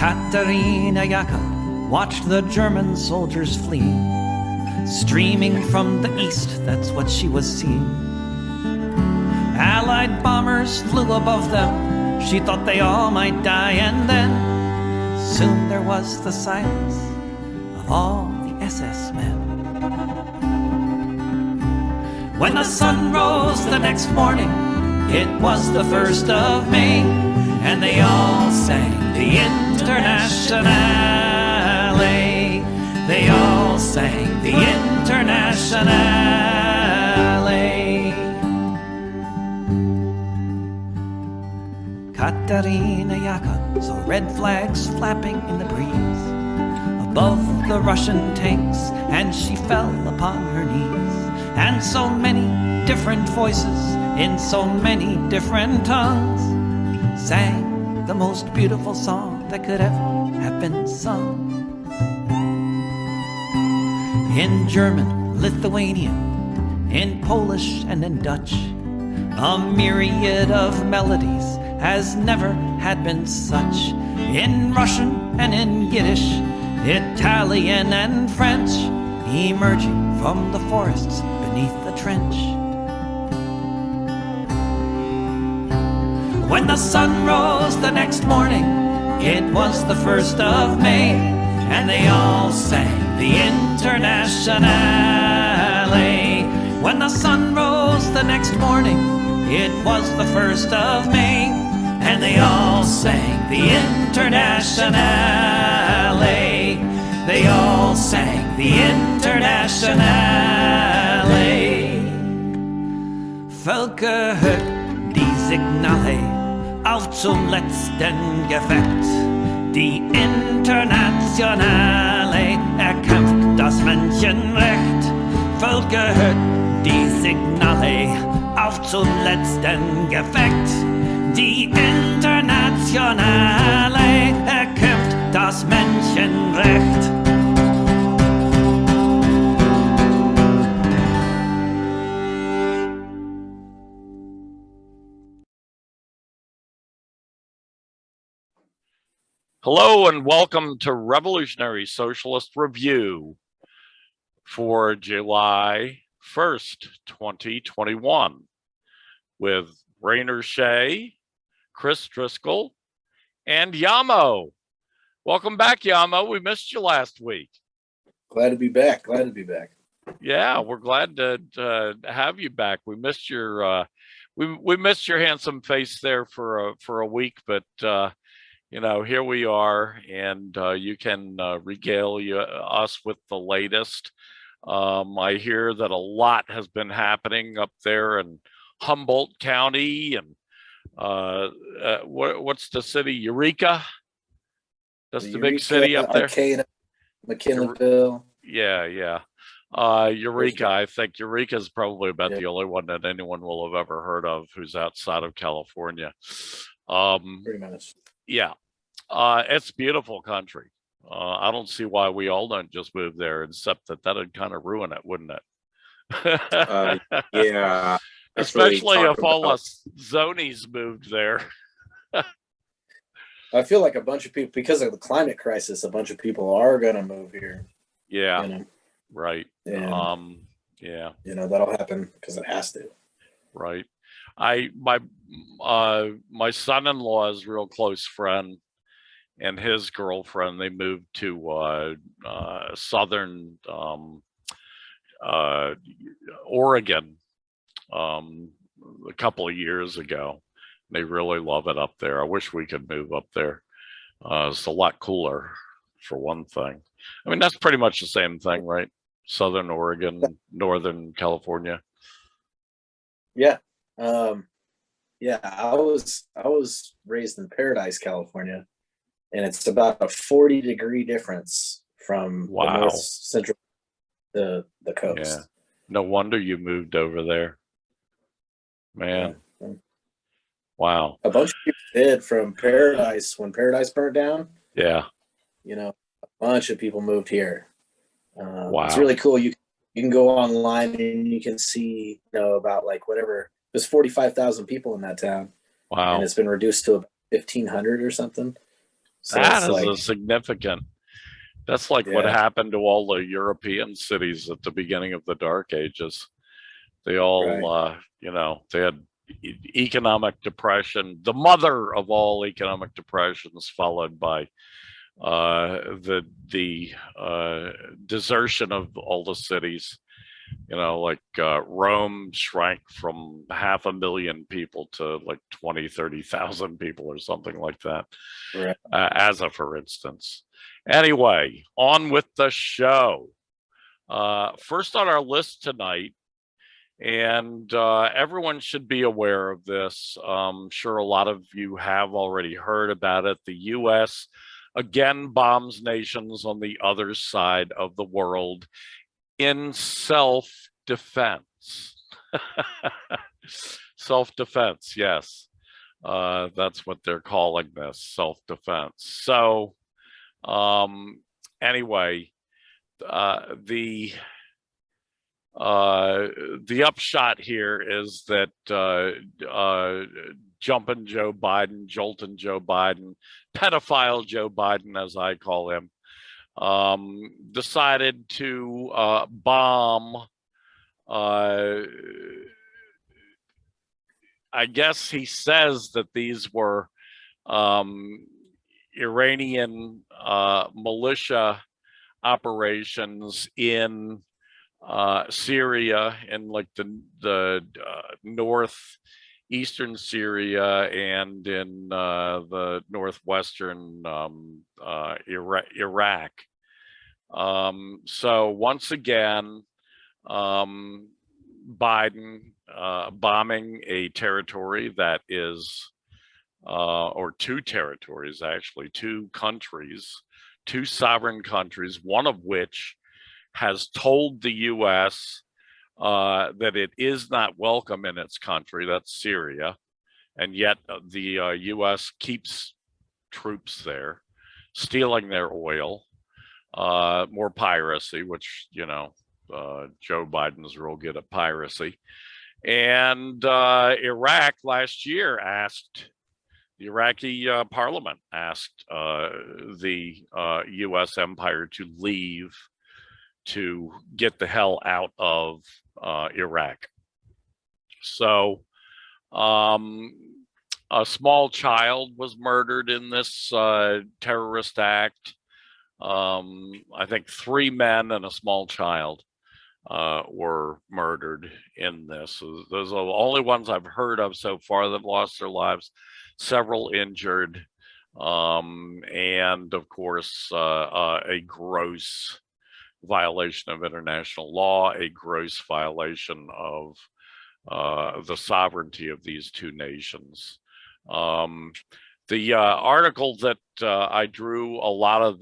Katerina Jakob watched the German soldiers flee. Streaming from the east, that's what she was seeing. Allied bombers flew above them. She thought they all might die, and then soon there was the silence of all the SS men. When the sun rose the next morning, it was the 1st of May, and they all sang the Internationale. They all sang the Internationale. Katerina Jakob saw red flags flapping in the breeze above the Russian tanks, and she fell upon her knees. And so many different voices in so many different tongues sang the most beautiful song that could ever have been sung. In German, Lithuanian, in Polish and in Dutch, a myriad of melodies has never had been such. In Russian and in Yiddish, Italian and French, emerging from the forests beneath the trench. When the sun rose the next morning, it was the 1st of May, and they all sang the Internationale. When the sun rose the next morning, it was the 1st of May, and they all sang the Internationale. They all sang the Internationale. Völker hört die Signale auf zum letzten Gefecht. Die Internationale erkämpft das Menschenrecht. Völker hört die Signale auf zum letzten Gefecht. Die Internationale erkämpft das Menschenrecht. Hello and welcome to Revolutionary Socialist Review for July 1st, 2021 with Rainer Shea, Chris Driscoll, and Yamo. Welcome back, Yamo. We missed you last week. Glad to be back. Glad to be back. Yeah, we're glad to have you back. We missed your we missed your handsome face there for a week, but you know, here we are, and you can regale us with the latest. I hear that a lot has been happening up there in Humboldt County, and what's the city? Eureka? That's the big city up there. McKinleyville. Yeah. Eureka. I think Eureka is probably about the only one that anyone will have ever heard of who's outside of California. Pretty much. Yeah, it's beautiful country. I don't see why we all don't just move there, except that that'd kind of ruin it, wouldn't it? Yeah. Especially if all us zonies moved there. I feel like a bunch of people, because of the climate crisis, a bunch of people are going to move here. Yeah. You know? Right. And, yeah. You know, that'll happen because it has to. Right. My son-in-law's real close friend and his girlfriend, they moved to southern Oregon a couple of years ago. They really love it up there. I wish we could move up there. It's a lot cooler, for one thing. I mean, that's pretty much the same thing, right? Southern Oregon, Northern California. Yeah. Yeah, I was raised in Paradise, California, and it's about a 40-degree difference from the north central the coast. Yeah. No wonder you moved over there. Man. Yeah. Wow. A bunch of people did from Paradise when Paradise burnt down. Yeah. You know, a bunch of people moved here. Wow. It's really cool. You can go online and you can see, you know, about like whatever. There's 45,000 people in that town. Wow. And it's been reduced to about 1,500 or something. So That it's is like, a significant. That's like what yeah, happened to all the European cities at the beginning of the Dark Ages. They all, right, they had economic depression, the mother of all economic depressions, followed by the desertion of all the cities. Like Rome shrank from 500,000 people to like 20, 30,000 people or something like that, right. as a for instance. Anyway, on with the show. First on our list tonight, and everyone should be aware of this. I'm sure a lot of you have already heard about it. The U.S. again bombs nations on the other side of the world in self-defense. Self-defense, yes. That's what they're calling this, self-defense. So, anyway, the upshot here is that jumping Joe Biden, jolting Joe Biden, pedophile Joe Biden, as I call him, decided to bomb. I guess he says that these were Iranian militia operations in Syria, and like the northeastern Syria, and in the northwestern Iraq. So once again, Biden bombing a territory that is, or two territories actually, two countries, two sovereign countries, one of which has told the U.S. That it is not welcome in its country, that's Syria, and yet the U.S. keeps troops there, stealing their oil, more piracy, which, Joe Biden's real good at piracy. And Iraq last year the Iraqi parliament asked the U.S. empire to leave, to get the hell out of Iraq. So a small child was murdered in this terrorist act. I think 3 men and a small child were murdered in this. Those are the only ones I've heard of so far that lost their lives, several injured, and of course a gross violation of international law, a gross violation of the sovereignty of these two nations. The article that I drew a lot of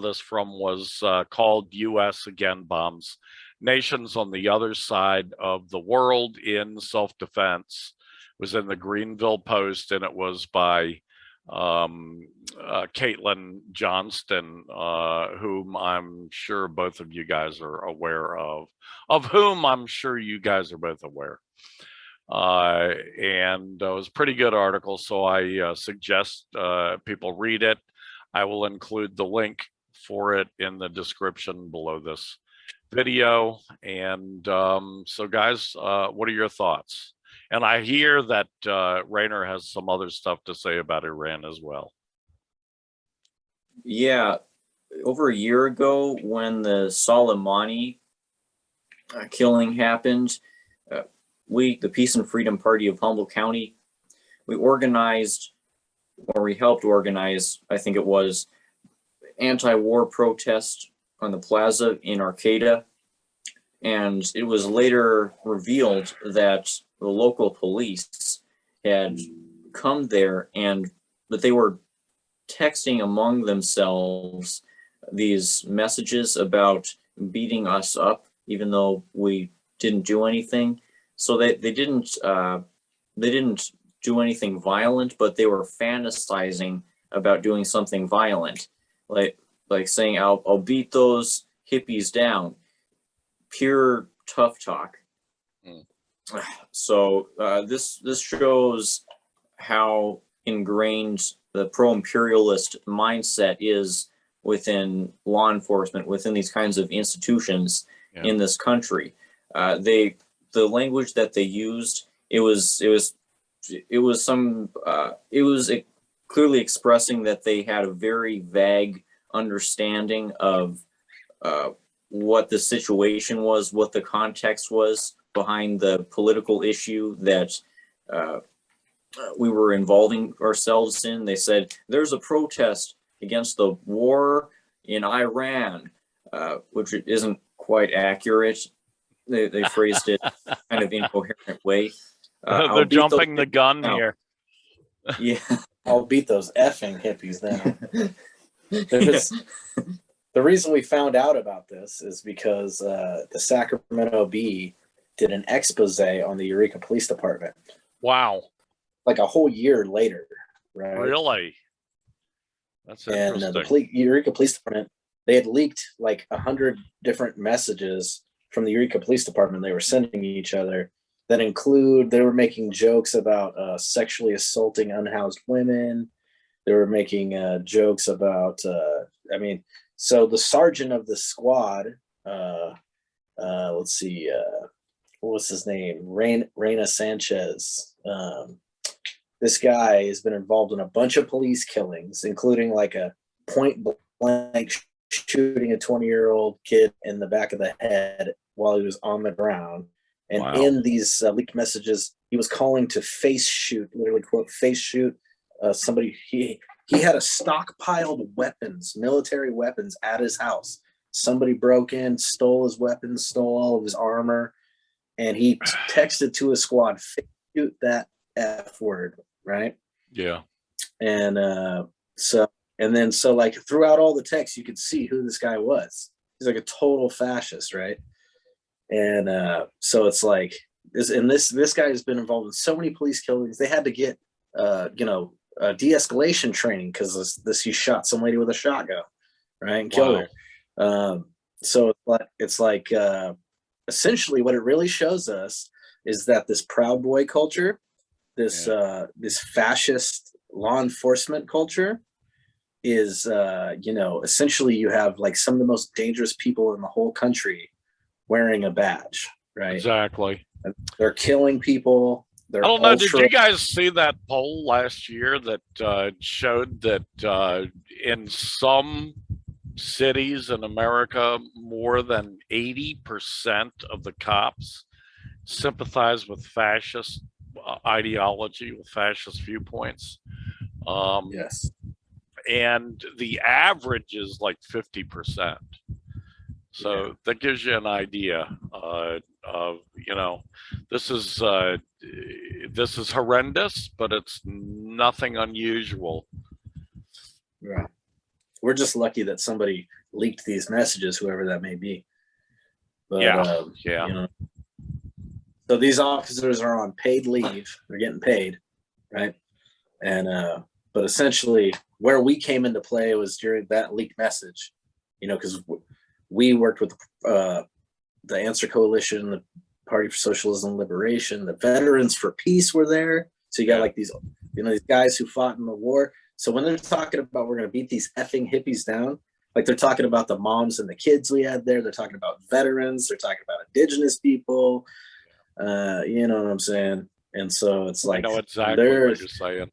this from was called "U.S. Again Bombs Nations on the Other Side of the World in Self-Defense." It was in the Greanville Post, and it was by Caitlin Johnston, whom I'm sure both of you guys are aware of whom I'm sure you guys are both aware. And it was a pretty good article, so I suggest people read it. I will include the link for it in the description below this video. And so guys, what are your thoughts? And I hear that Rainer has some other stuff to say about Iran as well. Yeah, over a year ago when the Soleimani killing happened, we, the Peace and Freedom Party of Humboldt County, we organized, or we helped organize, I think it was, anti-war protest on the plaza in Arcata. And it was later revealed that the local police had come there and that they were texting among themselves these messages about beating us up, even though we didn't do anything. So they didn't do anything violent, but they were fantasizing about doing something violent, like saying, "I'll beat those hippies down." Pure tough talk. Mm. So this shows how ingrained the pro-imperialist mindset is within law enforcement, within these kinds of institutions in this country. The language that they used, it was clearly expressing that they had a very vague understanding of what the situation was, what the context was behind the political issue that we were involving ourselves in. They said there's a protest against the war in Iran, which isn't quite accurate. They phrased it kind of incoherent way. They're jumping the gun here. Yeah, I'll beat those effing hippies down. The reason we found out about this is because the Sacramento Bee did an expose on the Eureka Police Department. Wow. Like a whole year later, right? Really? That's interesting. And the Eureka Police Department, they had leaked like 100 different messages from the Eureka Police Department they were sending each other that include, they were making jokes about sexually assaulting unhoused women. They were making jokes about, so the sergeant of the squad, let's see, what was his name? Reina Sanchez. This guy has been involved in a bunch of police killings, including like a point blank shooting a 20-year-old kid in the back of the head while he was on the ground. And Wow. in these leaked messages, he was calling to face shoot, literally quote, face shoot somebody. He had a stockpiled weapons, military weapons at his house. Somebody broke in, stole his weapons, stole all of his armor, and he texted to his squad, face shoot that F word, right? Yeah. And so like throughout all the text, you could see who this guy was. He's like a total fascist, right? And so it's like this guy has been involved in so many police killings. They had to get de-escalation training because he shot some lady with a shotgun, right, and killed her. So it's like essentially what it really shows us is that this Proud Boy culture, this fascist law enforcement culture is essentially you have like some of the most dangerous people in the whole country wearing a badge, right? Exactly. They're killing people. I don't know. Did you guys see that poll last year that showed that in some cities in America, more than 80% of the cops sympathize with fascist ideology, with fascist viewpoints? Yes. And the average is like 50%. So that gives you an idea of, this is horrendous, but it's nothing unusual. Right. We're just lucky that somebody leaked these messages, whoever that may be. But, so these officers are on paid leave. They're getting paid, right? And but essentially, where we came into play was during that leaked message, because we worked with the Answer Coalition, the Party for Socialism and Liberation, the Veterans for Peace were there. So you got like these, these guys who fought in the war. So when they're talking about we're going to beat these effing hippies down, like they're talking about the moms and the kids we had there. They're talking about veterans. They're talking about indigenous people. You know what I'm saying? And so it's like, I know exactly what you're saying.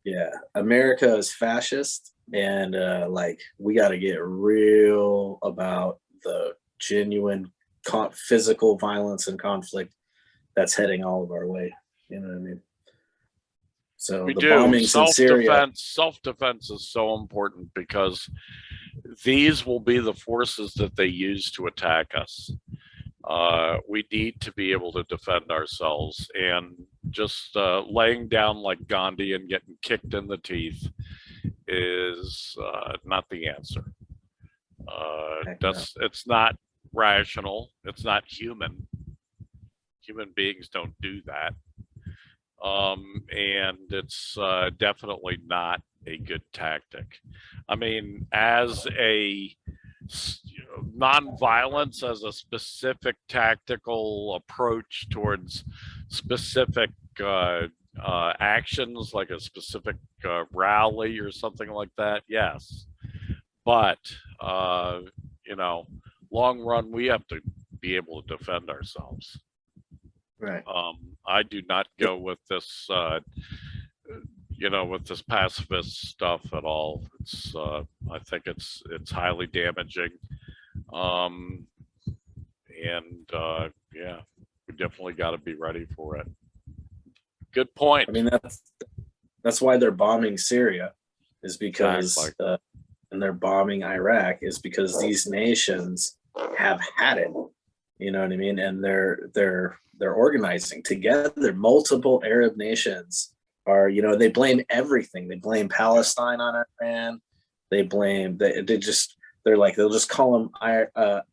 Yeah, America is fascist, and like we got to get real about the genuine physical violence and conflict that's heading all of our way. You know what I mean? So We the do. bombings in Syria. Self-defense is so important because these will be the forces that they use to attack us. We need to be able to defend ourselves, and just laying down like Gandhi and getting kicked in the teeth is not the answer. It's not rational. It's not human. Human beings don't do that. And it's definitely not a good tactic. I mean, as a non-violence as a specific tactical approach towards specific actions like a specific rally or something like that, yes. But, you know, long run, we have to be able to defend ourselves. Right. I do not go with this, you know, with this pacifist stuff at all. It's, I think it's highly damaging. Yeah, we definitely got to be ready for it. Good point. I mean, that's why they're bombing Syria, is because, Exactly. and they're bombing Iraq is because these nations have had it. You know what I mean? And they're organizing together. Multiple Arab nations are, you know, they blame everything. They blame Palestine on Iran. They blame they're like, they'll just call them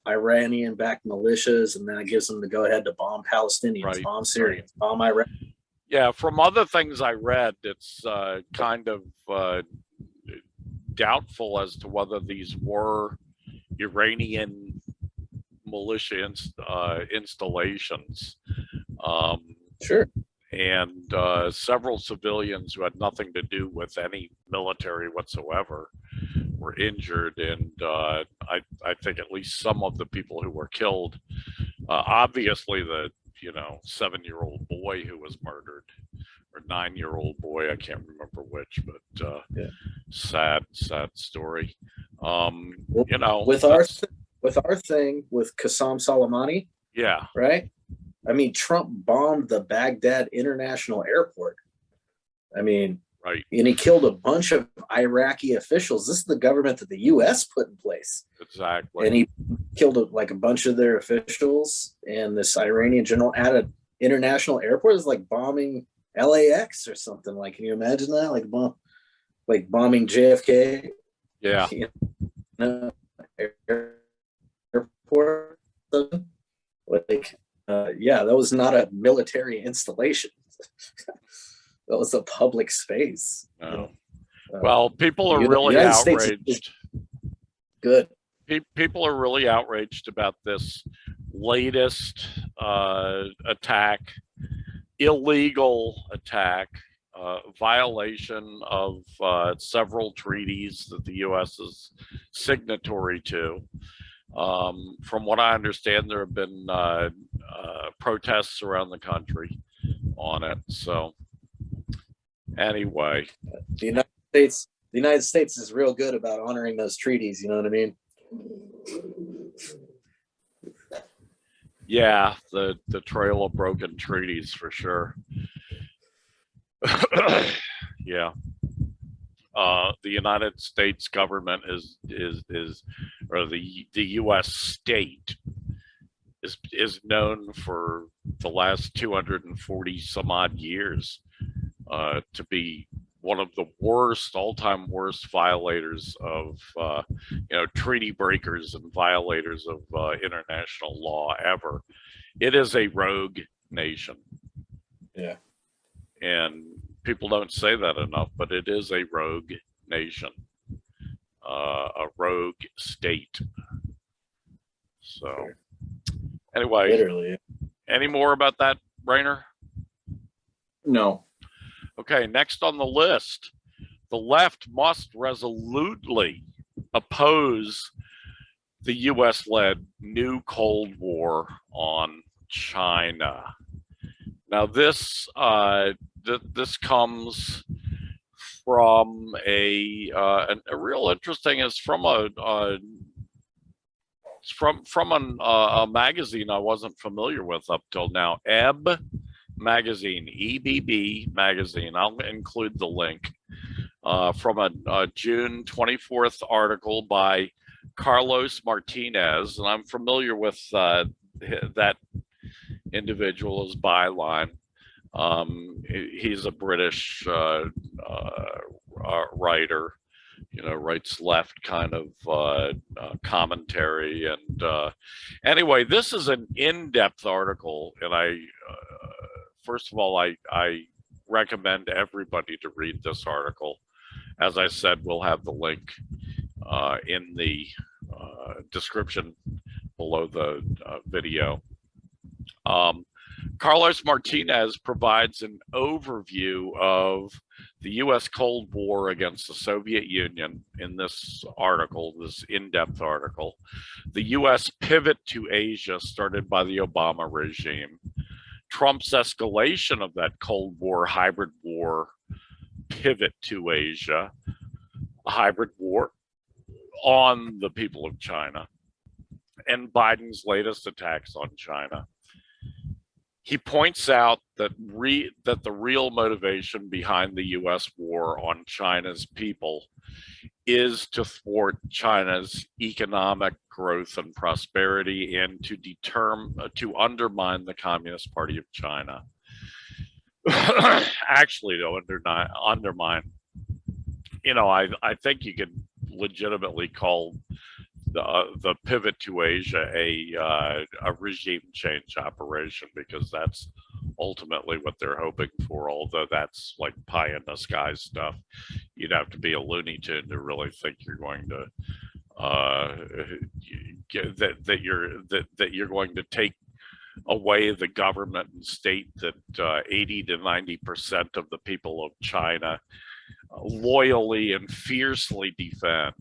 Iranian-backed militias, and then it gives them the go-ahead to bomb Palestinians, Right, bomb Syrians, bomb Iraq. Yeah, from other things I read, it's kind of doubtful as to whether these were Iranian militia installations. Sure. And several civilians who had nothing to do with any military whatsoever were injured, and I think at least some of the people who were killed, obviously the 7-year-old boy who was murdered, or 9-year-old boy, I can't remember which, but Yeah. sad story. With our thing with Qasem Soleimani, yeah, right? I mean, Trump bombed the Baghdad International Airport. I mean, right, and he killed a bunch of Iraqi officials. This is the government that the U.S. put in place. exactly. And he killed a bunch of their officials. And this Iranian general at an international airport is like bombing LAX or something. Like, can you imagine that? Like bombing JFK? Yeah. Airport. Like, yeah, that was not a military installation. That was a public space. No. Well, people are really United States outraged. Good. People are really outraged about this latest attack, illegal attack, violation of several treaties that the U.S. is signatory to. From what I understand, there have been protests around the country on it. So anyway, the United States is real good about honoring those treaties. You know what I mean? yeah, the trail of broken treaties for sure. Yeah. The United States government or the U.S. state is known for the last 240 some odd years to be one of the all-time worst violators of treaty breakers and violators of international law ever. It is a rogue nation. Yeah. And people don't say that enough, but it is a rogue nation, a rogue state. So anyway, literally. Any more about that, Rainer? No. Okay, next on the list, the left must resolutely oppose the US-led new Cold War on China. Now this this comes from a real interesting, is from a magazine I wasn't familiar with up till now, Ebb Magazine, EBB Magazine. I'll include the link from a June 24th article by Carlos Martinez, and I'm familiar with that individual as byline. He's a British writer, writes left kind of commentary. And anyway, this is an in-depth article, and first of all, I recommend everybody to read this article. As I said, we'll have the link in the description below the video. Carlos Martinez provides an overview of the U.S. Cold War against the Soviet Union in this article, this in-depth article. The U.S. pivot to Asia started by the Obama regime. Trump's escalation of that Cold War, hybrid war pivot to Asia, a hybrid war on the people of China, and Biden's latest attacks on China. He points out that the real motivation behind the U.S. war on China's people is to thwart China's economic growth and prosperity and to undermine the Communist Party of China. Actually, to undermine, I think you could legitimately call the pivot to Asia a regime change operation, because that's ultimately what they're hoping for. Although that's like pie in the sky stuff. You'd have to be a Looney Tune to really think you're going to that you're going to take away the government and state that 80 to 90% of the people of China loyally and fiercely defend.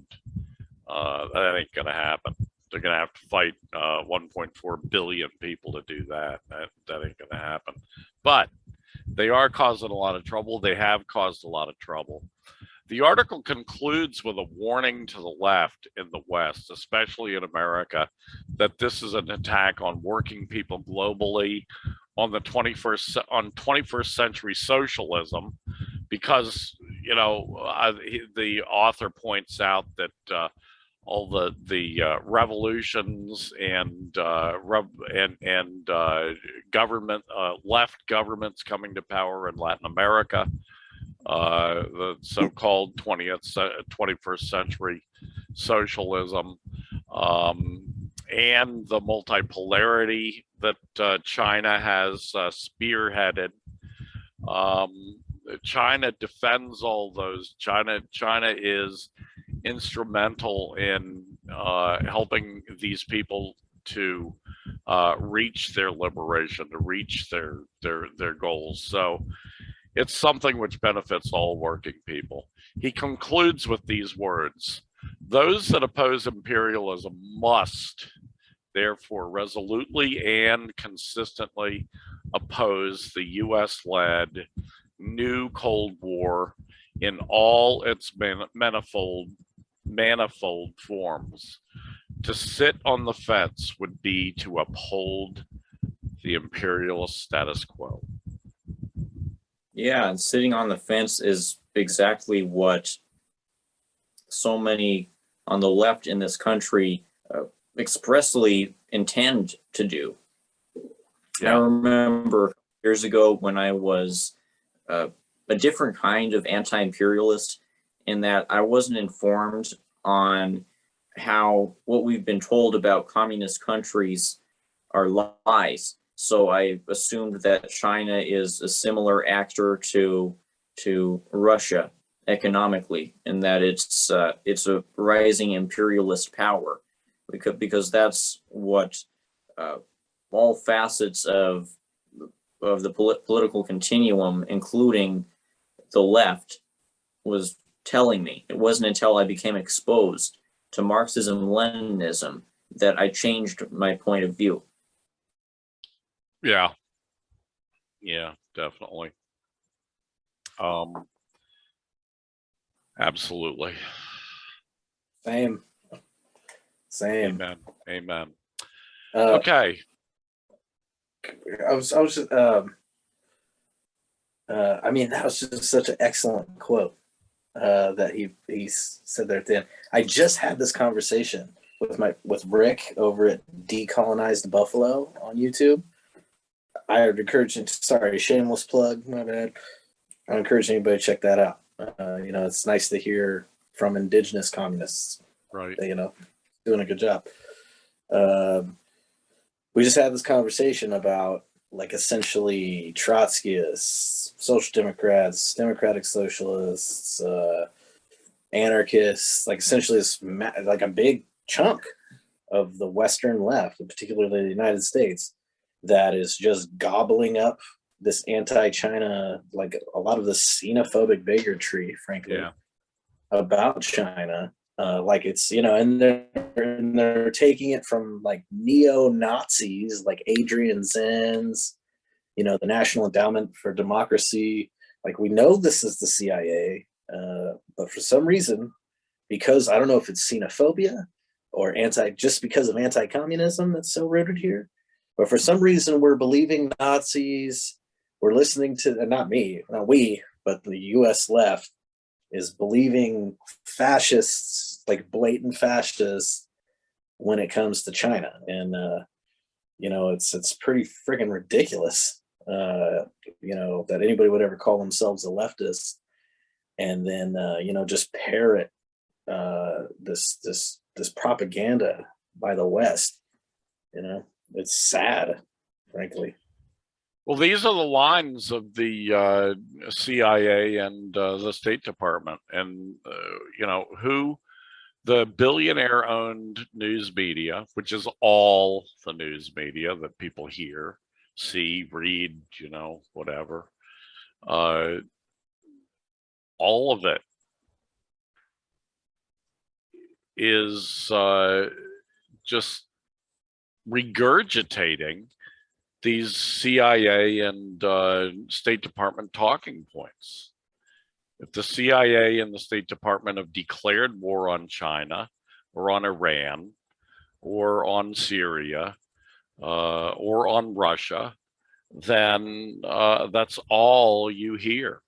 That ain't gonna happen. They're gonna have to fight 1.4 billion people to do that. That ain't gonna happen. But they are causing a lot of trouble. They have caused a lot of trouble. The article concludes with a warning to the left in the West, especially in America, that this is an attack on working people globally, on the 21st century socialism, because the author points out that all the revolutions and government left governments coming to power in Latin America, the so-called 21st century socialism, and the multipolarity that China has spearheaded. China defends all those. China is instrumental in helping these people to reach their liberation, to reach their goals. So it's something which benefits all working people. He concludes with these words: those that oppose imperialism must therefore resolutely and consistently oppose the US-led new Cold War in all its manifold forms. To sit on the fence would be to uphold the imperialist status quo. Yeah, and sitting on the fence is exactly what so many on the left in this country expressly intend to do. Yeah. I remember years ago when I was a different kind of anti-imperialist, in that I wasn't informed on how what we've been told about communist countries are lies. So I assumed that China is a similar actor to Russia economically, and that it's a rising imperialist power, because that's what all facets of the political continuum, including the left, was telling me. It wasn't until I became exposed to Marxism-Leninism that I changed my point of view. Yeah, definitely. Absolutely. Same. Amen. Okay. I was just, that was just such an excellent quote that he said there at the end. I just had this conversation with Rick over at Decolonized Buffalo on YouTube. I would encourage you. Sorry, shameless plug. My bad. I encourage anybody to check that out. It's nice to hear from indigenous communists. Right. Doing a good job. We just had this conversation about essentially Trotskyists, social democrats, democratic socialists, anarchists, essentially a big chunk of the Western left, particularly the United States, that is just gobbling up this anti-China, like a lot of the xenophobic bigotry, frankly, Yeah. about China. Like it's, and they're taking it from like neo-Nazis like Adrian Zenz, the National Endowment for Democracy. Like we know this is the CIA, but for some reason, because I don't know if it's xenophobia or just because of anti-communism that's so rooted here, but for some reason we're believing Nazis. We're listening to, not we, but the U.S. left is believing fascists, like blatant fascists, when it comes to China, and it's pretty freaking ridiculous, that anybody would ever call themselves a leftist, and then just parrot this propaganda by the West. It's sad, frankly. Well, these are the lines of the CIA and the State Department, and who the billionaire-owned news media, which is all the news media that people hear, see, read, whatever. All of it is just regurgitating these CIA and State Department talking points. If the CIA and the State Department have declared war on China or on Iran or on Syria or on Russia, then that's all you hear,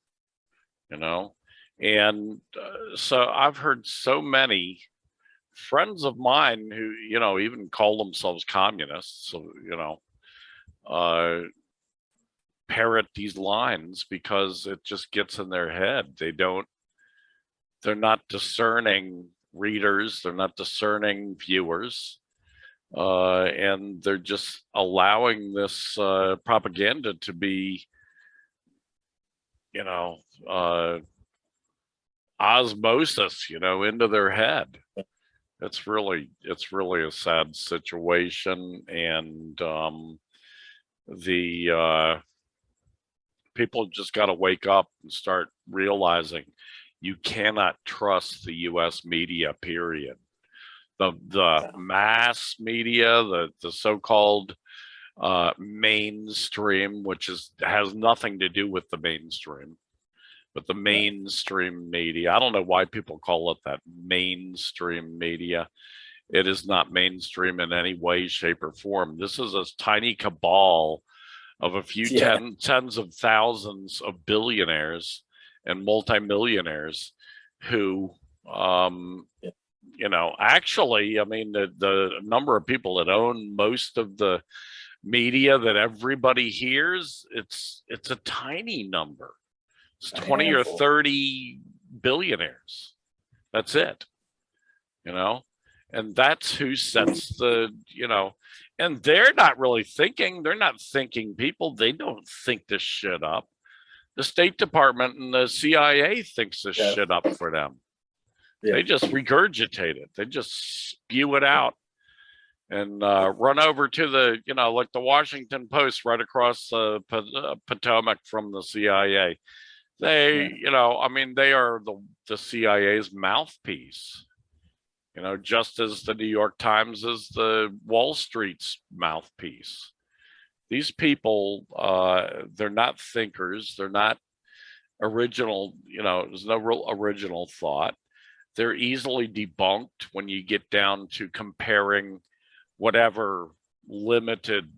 And so I've heard so many friends of mine who, even call themselves communists, so, parrot these lines because it just gets in their head. They're not discerning readers, they're not discerning viewers, and they're just allowing this propaganda to be, osmosis, into their head. It's really a sad situation, and the people just got to wake up and start realizing you cannot trust the U.S. media, period. The mass media, the so-called mainstream, which has nothing to do with the mainstream, but the mainstream media. I don't know why people call it that, mainstream media. It is not mainstream in any way, shape, or form. This is a tiny cabal of a few tens of thousands of billionaires and multimillionaires who, actually, I mean, the number of people that own most of the media that everybody hears, it's a tiny number. It's 20 or 30 billionaires. That's it, and that's who sets the, and they're not really thinking. They're not thinking people. They don't think this shit up. The State Department and the CIA thinks this shit up for them. They just regurgitate it. They just spew it out and run over to the, like the Washington Post right across the Potomac from the CIA. They, they are the CIA's mouthpiece, just as the New York Times is the Wall Street's mouthpiece. These people, they're not thinkers. They're not original, there's no real original thought. They're easily debunked when you get down to comparing whatever limited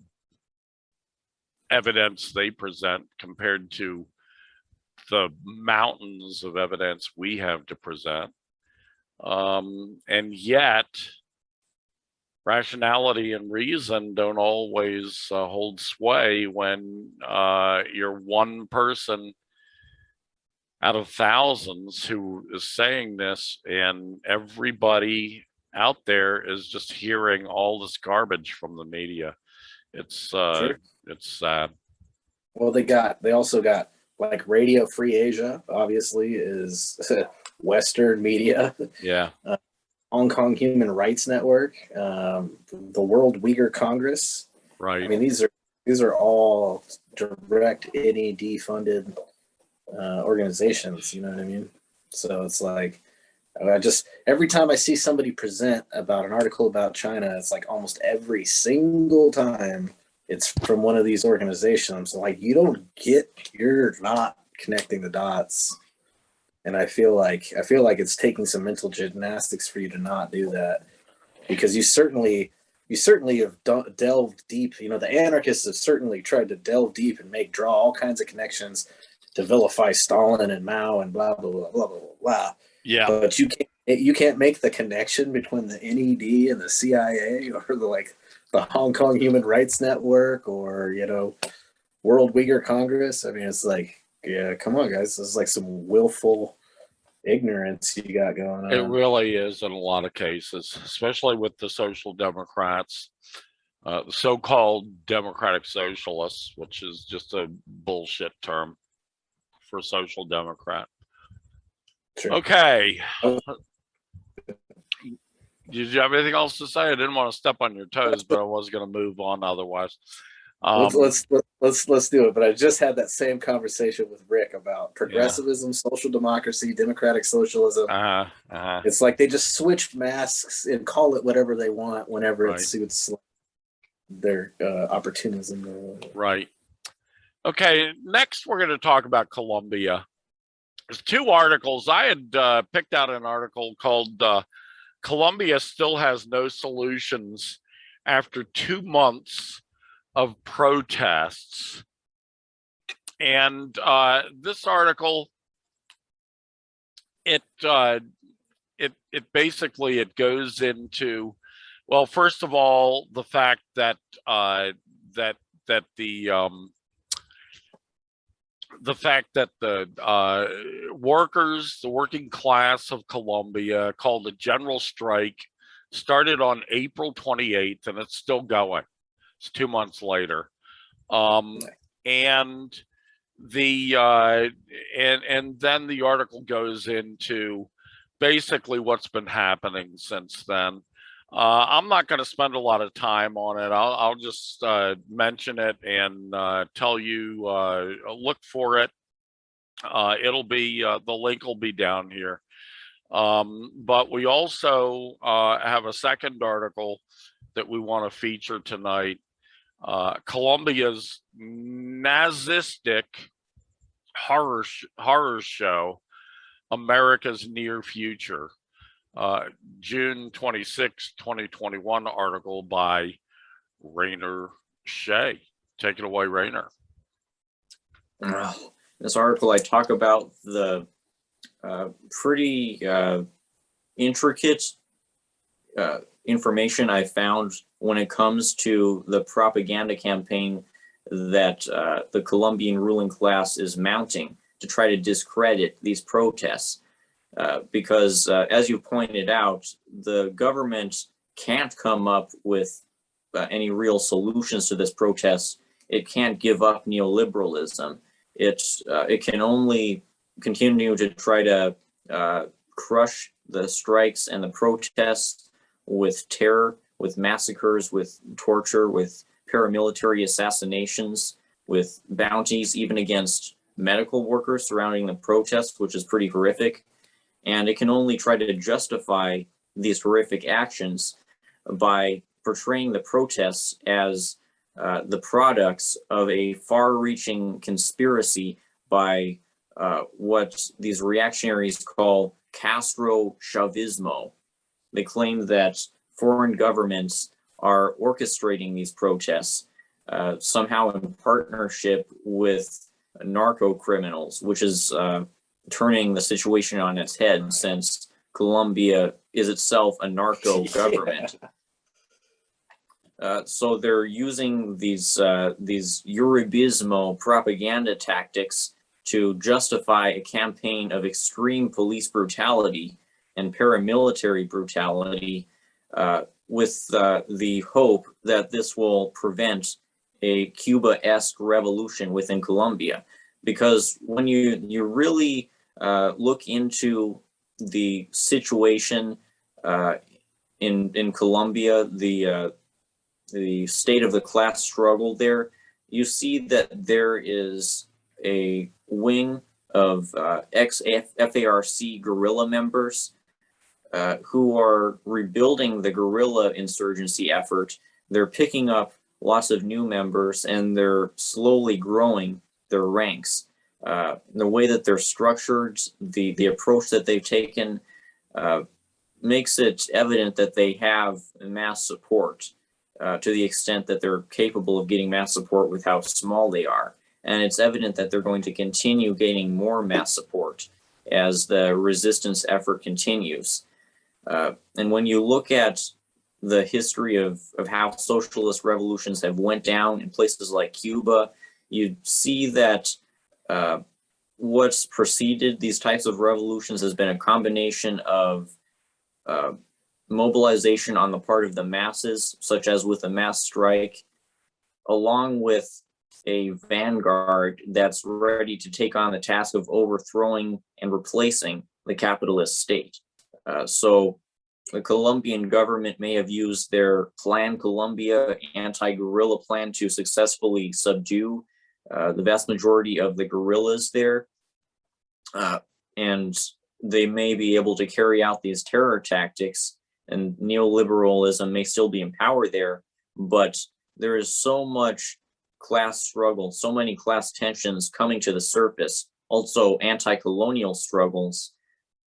evidence they present compared to the mountains of evidence we have to present. And yet rationality and reason don't always hold sway when you're one person out of thousands who is saying this, and everybody out there is just hearing all this garbage from the media. It's sad. Well, they also got like Radio Free Asia, obviously, is Western media. Yeah. Hong Kong Human Rights Network, the World Uyghur Congress. Right. I mean, these are these are all direct NED funded organizations. You know what I mean? So it's like, I just, every time I see somebody present about an article about China, it's like almost every single time it's from one of these organizations. Like, you're not connecting the dots. And I feel like it's taking some mental gymnastics for you to not do that, because you certainly have delved deep. You know, the anarchists have certainly tried to delve deep and draw all kinds of connections to vilify Stalin and Mao and blah blah blah blah blah blah. Yeah. But you can't make the connection between the NED and the CIA, or the Hong Kong Human Rights Network, or, you know, World Uyghur Congress. I mean, it's like, yeah, come on, guys. This is like some willful ignorance you got going on. It really is in a lot of cases, especially with the Social Democrats, the so-called Democratic Socialists, which is just a bullshit term for Social Democrat. Sure. Okay. Did you have anything else to say? I didn't want to step on your toes, but I was going to move on otherwise. Let's do it. But I just had that same conversation with Rick about progressivism, social democracy, democratic socialism. It's like they just switch masks and call it whatever they want whenever it suits their opportunism. Right. Okay. Next, we're going to talk about Colombia. There's two articles. I had picked out an article called Colombia Still Has No Solutions After 2 months of protests. And this article, it basically, it goes into, well, first of all, the fact that the workers, the working class of Colombia, called a general strike, started on April 28th, and it's still going. It's 2 months later. And then the article goes into basically what's been happening since then. I'm not going to spend a lot of time on it. I'll just mention it and tell you, look for it. It'll be, the link will be down here. But we also have a second article that we want to feature tonight. Colombia's Nazistic horror show, America's Near Future. June 26, 2021 article by Rainer Shea. Take it away, Rainer. This article, I talk about the pretty intricate information I found when it comes to the propaganda campaign that the Colombian ruling class is mounting to try to discredit these protests. Because as you pointed out, the government can't come up with any real solutions to this protest. It can't give up neoliberalism. It can only continue to try to crush the strikes and the protests with terror, with massacres, with torture, with paramilitary assassinations, with bounties even against medical workers surrounding the protests, which is pretty horrific. And it can only try to justify these horrific actions by portraying the protests as the products of a far-reaching conspiracy by what these reactionaries call Castro-Chavismo. They claim that foreign governments are orchestrating these protests somehow in partnership with narco criminals, which is turning the situation on its head, since Colombia is itself a narco government. So they're using these Uribismo propaganda tactics to justify a campaign of extreme police brutality and paramilitary brutality, with the hope that this will prevent a Cuba-esque revolution within Colombia. Because when you really look into the situation in Colombia, the state of the class struggle there, you see that there is a wing of ex-FARC guerrilla members who are rebuilding the guerrilla insurgency effort. They're picking up lots of new members, and they're slowly growing their ranks. The way that they're structured, the approach that they've taken, makes it evident that they have mass support to the extent that they're capable of getting mass support with how small they are. And it's evident that they're going to continue gaining more mass support as the resistance effort continues. And when you look at the history of how socialist revolutions have went down in places like Cuba, you see that what's preceded these types of revolutions has been a combination of mobilization on the part of the masses, such as with a mass strike, along with a vanguard that's ready to take on the task of overthrowing and replacing the capitalist state. So the Colombian government may have used their Plan Colombia anti-guerrilla plan to successfully subdue the vast majority of the guerrillas there. And they may be able to carry out these terror tactics, and neoliberalism may still be in power there, but there is so much class struggle, so many class tensions coming to the surface, also anti-colonial struggles,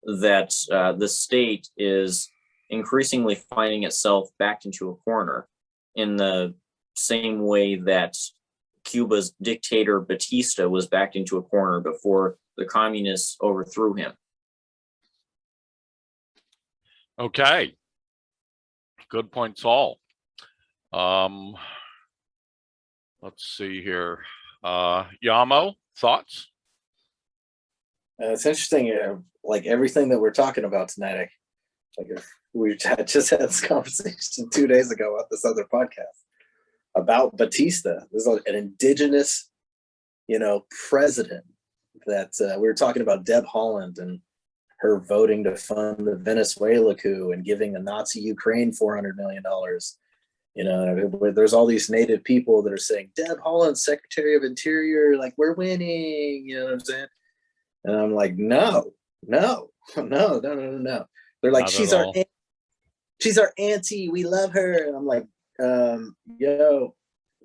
that the state is increasingly finding itself backed into a corner in the same way that Cuba's dictator Batista was backed into a corner before the communists overthrew him. Okay. Good points all. Let's see here. Yamo, thoughts? It's interesting, like everything that we're talking about tonight, we just had this conversation 2 days ago on this other podcast about Batista. This is an indigenous, president that we were talking about Deb Haaland and her voting to fund the Venezuela coup and giving the Nazi Ukraine $400 million. There's all these native people that are saying, Deb Haaland, Secretary of Interior, like, we're winning, you know what I'm saying? And I'm like, no. They're like, she's our auntie, we love her. And I'm like,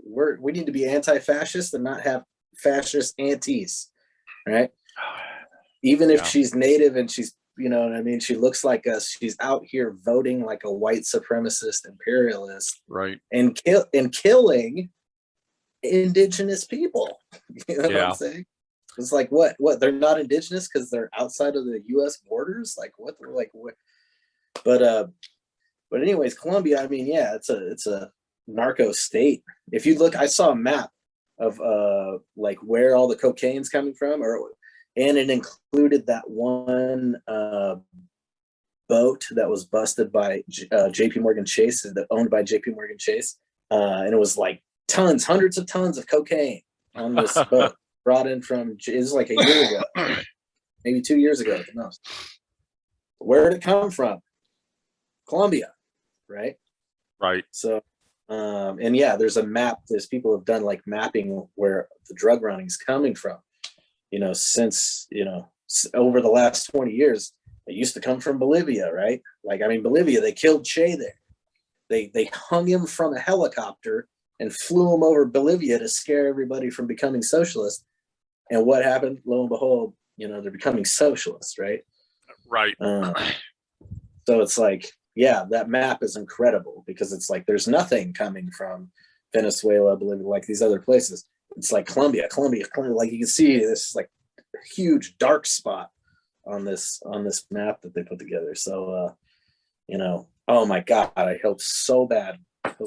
we need to be anti-fascist and not have fascist aunties, right? Even if she's native and she's, she looks like us, she's out here voting like a white supremacist imperialist, right? And killing indigenous people. You know what I'm saying? It's like, what? They're not indigenous because they're outside of the U.S. borders? Like what? But anyways, Colombia. It's a narco state. If you look, I saw a map of like where all the cocaine's coming from, and it included that one boat that was busted by JP Morgan Chase, that owned by JP Morgan Chase, and it was like hundreds of tons of cocaine on this boat brought in from. It was like a year ago, maybe 2 years ago at the most. Where did it come from? Colombia, right? Right. So, there's a map. There's people have done like mapping where the drug running is coming from. Since over the last 20 years, it used to come from Bolivia, right? Bolivia, they killed Che there. They hung him from a helicopter and flew him over Bolivia to scare everybody from becoming socialist. And what happened? Lo and behold, they're becoming socialists, right? Right. So it's like, that map is incredible because it's like there's nothing coming from Venezuela, Bolivia, like these other places. It's like Colombia. Like you can see, this is like a huge dark spot on this map that they put together. So, oh my God, I hope so bad. I've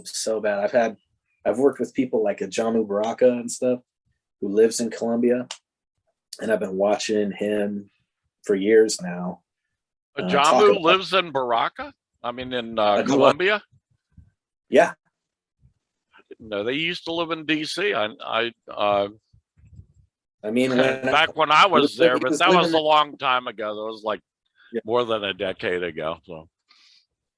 worked with people like a Jamu Baraka and stuff who lives in Colombia, and I've been watching him for years now. Jamu lives in Baraka? In Colombia? Yeah. No, they used to live in DC. Back when I was there, but that was a long time ago. That was like more than a decade ago. So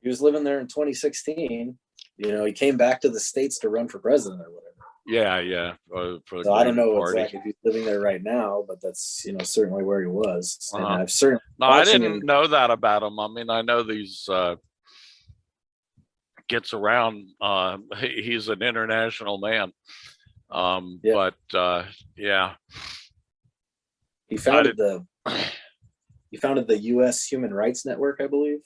he was living there in 2016. He came back to the States to run for president or whatever. Yeah. For the So I don't Green know Party. exactly if he's living there right now, but that's, you know, certainly where he was. And Uh-huh. I've certainly No, I watching didn't him. know that about him. I mean, I know these gets around. He's an international man. Yeah. But yeah, He I founded did. the U.S. Human Rights Network, I believe.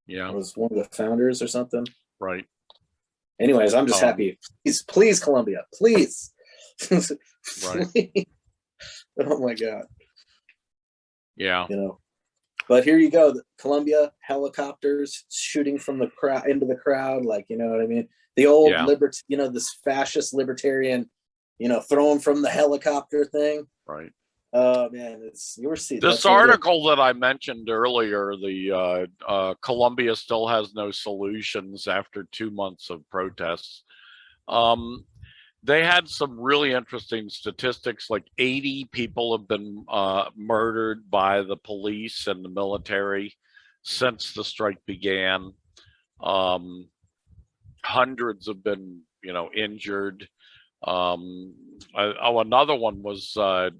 Yeah, He was one of the founders or something. right. Anyways, I'm just happy. Please, Colombia, please. Right. Please. Oh my God. Yeah. You know. But here you go, Colombia helicopters shooting from the crowd into the crowd, like, you know what I mean? The old Yeah. this fascist libertarian, throwing from the helicopter thing. Right. Oh man, you were seeing This article that I mentioned earlier, the Colombia still has no solutions after 2 months of protests. They had some really interesting statistics, like 80 people have been murdered by the police and the military since the strike began. Hundreds have been, injured. Another one was, how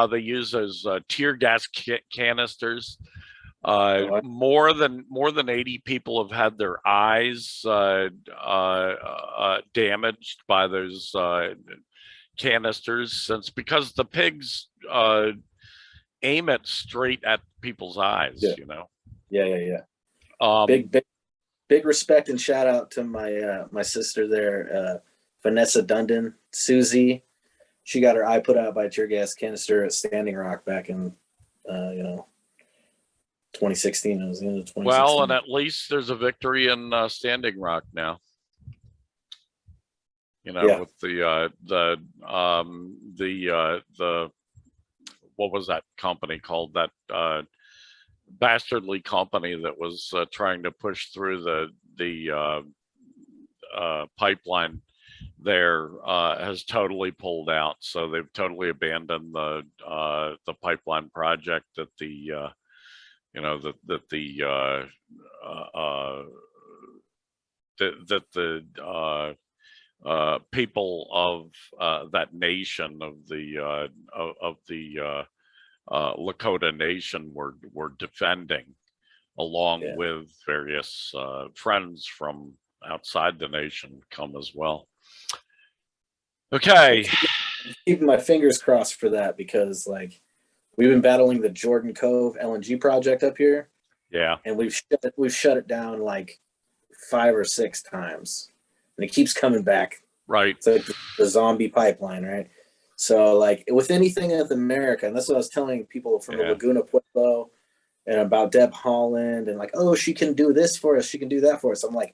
they use those tear gas canisters. More than 80 people have had their eyes damaged by those canisters, because the pigs aim it straight at people's eyes. Yeah. Big respect and shout out to my sister there, Vanessa Dundon, Susie. She got her eye put out by a tear gas canister at Standing Rock back in 2016. It was the end of 2016. Well, and at least there's a victory in Standing Rock now. With the what was that company called? That bastardly company that was trying to push through the pipeline there has totally pulled out. So they've totally abandoned the pipeline project that the people of that nation, of the Lakota Nation, were defending, along with various friends from outside the nation come as well. Okay. I'm keeping my fingers crossed for that, because we've been battling the Jordan Cove LNG project up here. Yeah. And we've shut it down like 5 or 6 times. And it keeps coming back. Right. It's like the zombie pipeline, right? So with anything with America, and that's what I was telling people from the Laguna Pueblo and about Deb Holland, and oh, she can do this for us, she can do that for us. I'm like,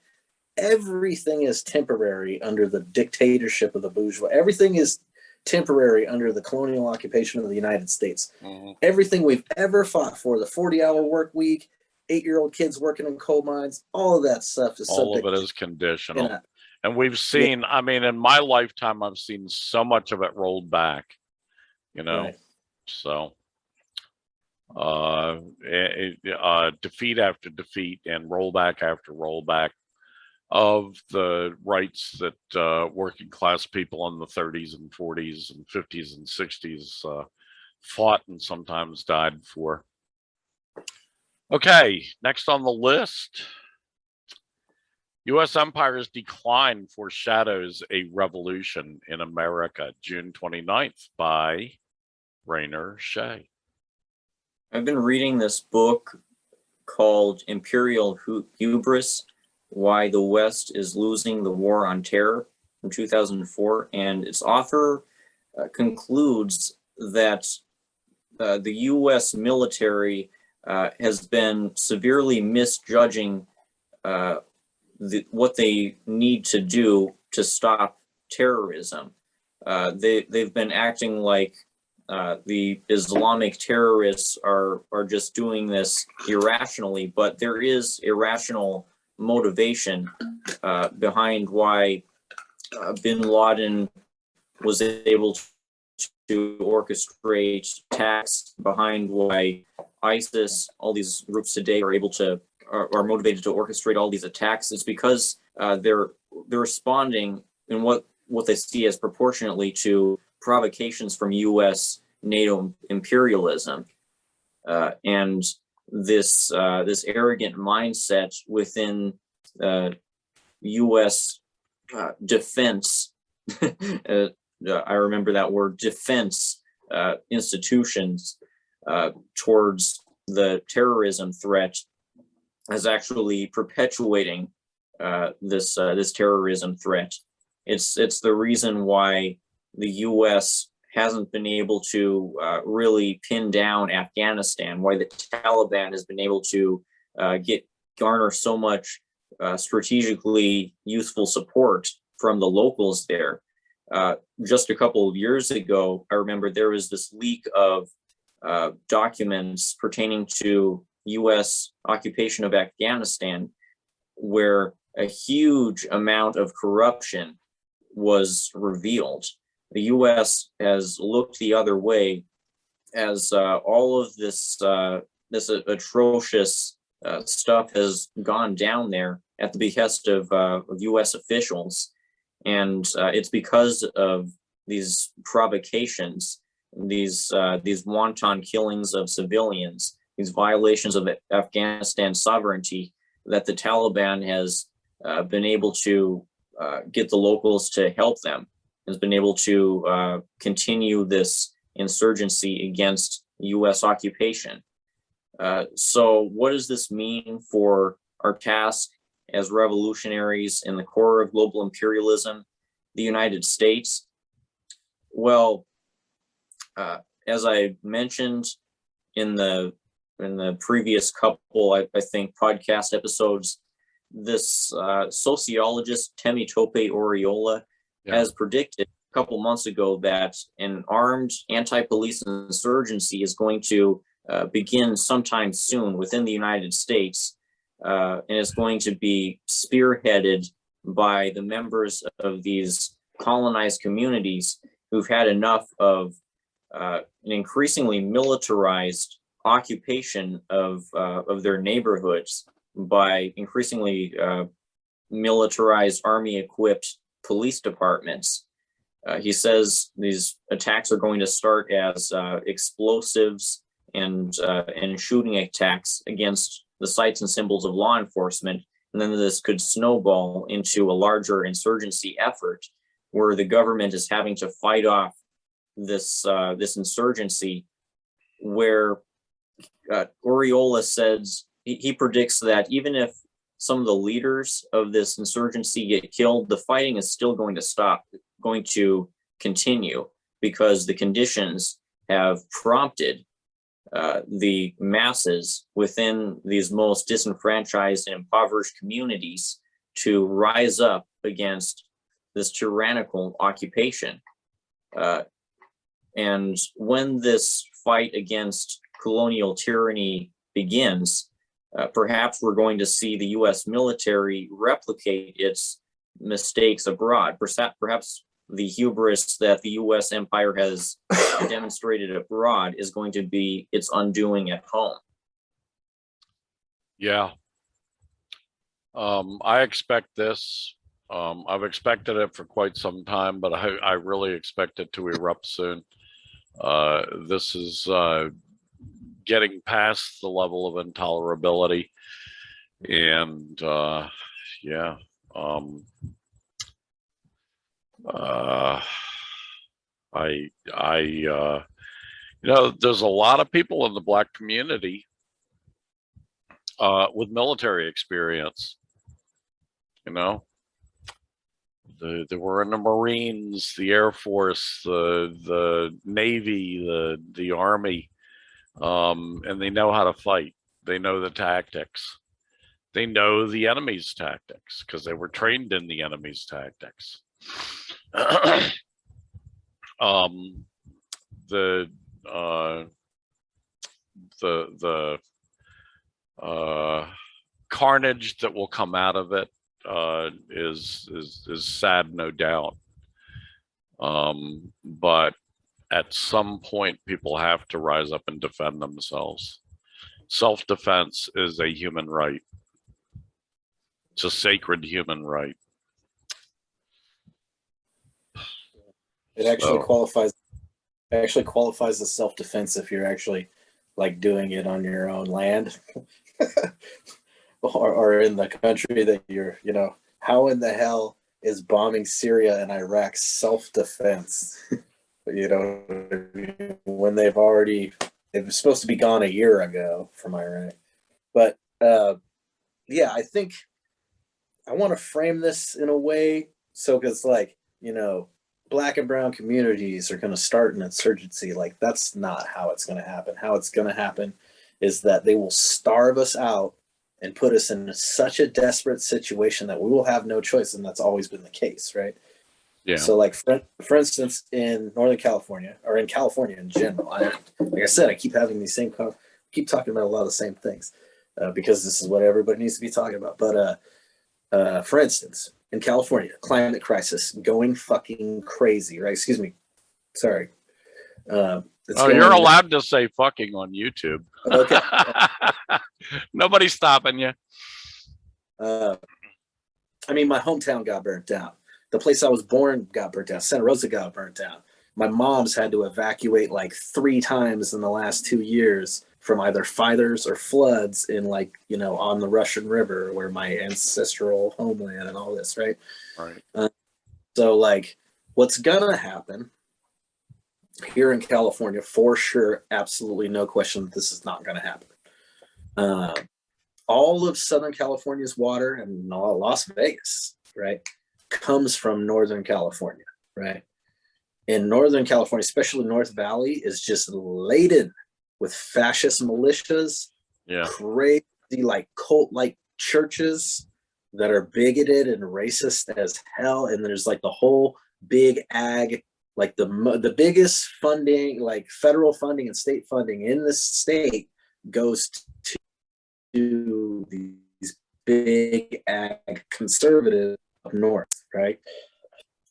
everything is temporary under the dictatorship of the bourgeois. Everything is temporary under the colonial occupation of the United States. Mm-hmm. Everything we've ever fought for, the 40-hour work week, 8-year-old kids working in coal mines, all of that stuff is all of it is conditional. And we've seen, I mean, in my lifetime, I've seen so much of it rolled back, right. So defeat after defeat and rollback after rollback of the rights that working class people in the 30s and 40s and 50s and 60s fought and sometimes died for. Okay, next on the list. U.S. empire's decline foreshadows a revolution in America, June 29th, by Rainer Shea. I've been reading this book called Imperial Hubris, Why the West is Losing the War on Terror, from 2004. And its author concludes that the U.S. military has been severely misjudging what they need to do to stop terrorism. They've been acting like the Islamic terrorists are just doing this irrationally, but there is irrational motivation behind why bin Laden was able to orchestrate attacks, behind why ISIS, all these groups today are able to are motivated to orchestrate all these attacks. It's because they're responding in what what they see as proportionately to provocations from U.S. NATO imperialism, and this arrogant mindset within U.S. Defense. I remember that word, defense institutions towards the terrorism threat as actually perpetuating this terrorism threat. It's the reason why the U.S. hasn't been able to really pin down Afghanistan, why the Taliban has been able to garner so much strategically useful support from the locals there. Just a couple of years ago, I remember there was this leak of documents pertaining to U.S. occupation of Afghanistan, where a huge amount of corruption was revealed. The U.S. has looked the other way as all of this atrocious stuff has gone down there at the behest of U.S. officials. And it's because of these provocations, these wanton killings of civilians, these violations of Afghanistan sovereignty, that the Taliban has been able to get the locals to help them, has been able to continue this insurgency against U.S. occupation. So what does this mean for our task as revolutionaries in the core of global imperialism, the United States? Well, as I mentioned in the previous couple, I think, podcast episodes, this sociologist Temitope Oriola has predicted a couple months ago that an armed anti-police insurgency is going to begin sometime soon within the United States, and it's going to be spearheaded by the members of these colonized communities who've had enough of an increasingly militarized occupation of their neighborhoods by increasingly militarized, army-equipped police departments. He says these attacks are going to start as explosives and shooting attacks against the sites and symbols of law enforcement, and then this could snowball into a larger insurgency effort where the government is having to fight off this insurgency. Where Oriola says he predicts that even if some of the leaders of this insurgency get killed, the fighting is still going to stop, going to continue, because the conditions have prompted the masses within these most disenfranchised and impoverished communities to rise up against this tyrannical occupation. And when this fight against colonial tyranny begins, perhaps we're going to see the U.S. military replicate its mistakes abroad. Perhaps the hubris that the U.S. empire has demonstrated abroad is going to be its undoing at home. Yeah. I expect this. I've expected it for quite some time, but I really expect it to erupt soon. This is getting past the level of intolerability, and yeah. There's a lot of people in the Black community with military experience. They were in the Marines, the Air Force, the Navy, the Army, and they know how to fight. They know the tactics. They know the enemy's tactics because they were trained in the enemy's tactics. The carnage that will come out of it is sad, no doubt. But at some point, people have to rise up and defend themselves. Self-defense is a human right. It's a sacred human right. It actually So, qualifies as self-defense if you're actually like doing it on your own land or in the country that you're, how in the hell is bombing Syria and Iraq self-defense? When they were supposed to be gone a year ago from Iraq. But yeah, I think I want to frame this in a way so because like, Black and brown communities are going to start an insurgency. Like that's not how it's going to happen. How it's going to happen is that they will starve us out and put us in such a desperate situation that we will have no choice. And that's always been the case, right? yeah. So like, for instance, in Northern California or in California in general, like I said, I keep having these keep talking about a lot of the same things because this is what everybody needs to be talking about. But for instance, in California, climate crisis going fucking crazy, right? Excuse me. Sorry. You're allowed to say fucking on YouTube. Okay. Nobody's stopping you. I mean, my hometown got burnt down. The place I was born got burnt down. Santa Rosa got burnt down. My mom's had to evacuate like 3 times in the last 2 years from either fires or floods in like, on the Russian River where my ancestral homeland and all this, right? Right. So like what's gonna happen here in California for sure, absolutely no question that this is not gonna happen. All of Southern California's water and Las Vegas, right, comes from Northern California, right? In Northern California, especially North Valley, is just laden with fascist militias, crazy like cult-like churches that are bigoted and racist as hell. And there's like the whole big ag, like the biggest funding, like federal funding and state funding in the state goes to these big ag conservatives up north, right?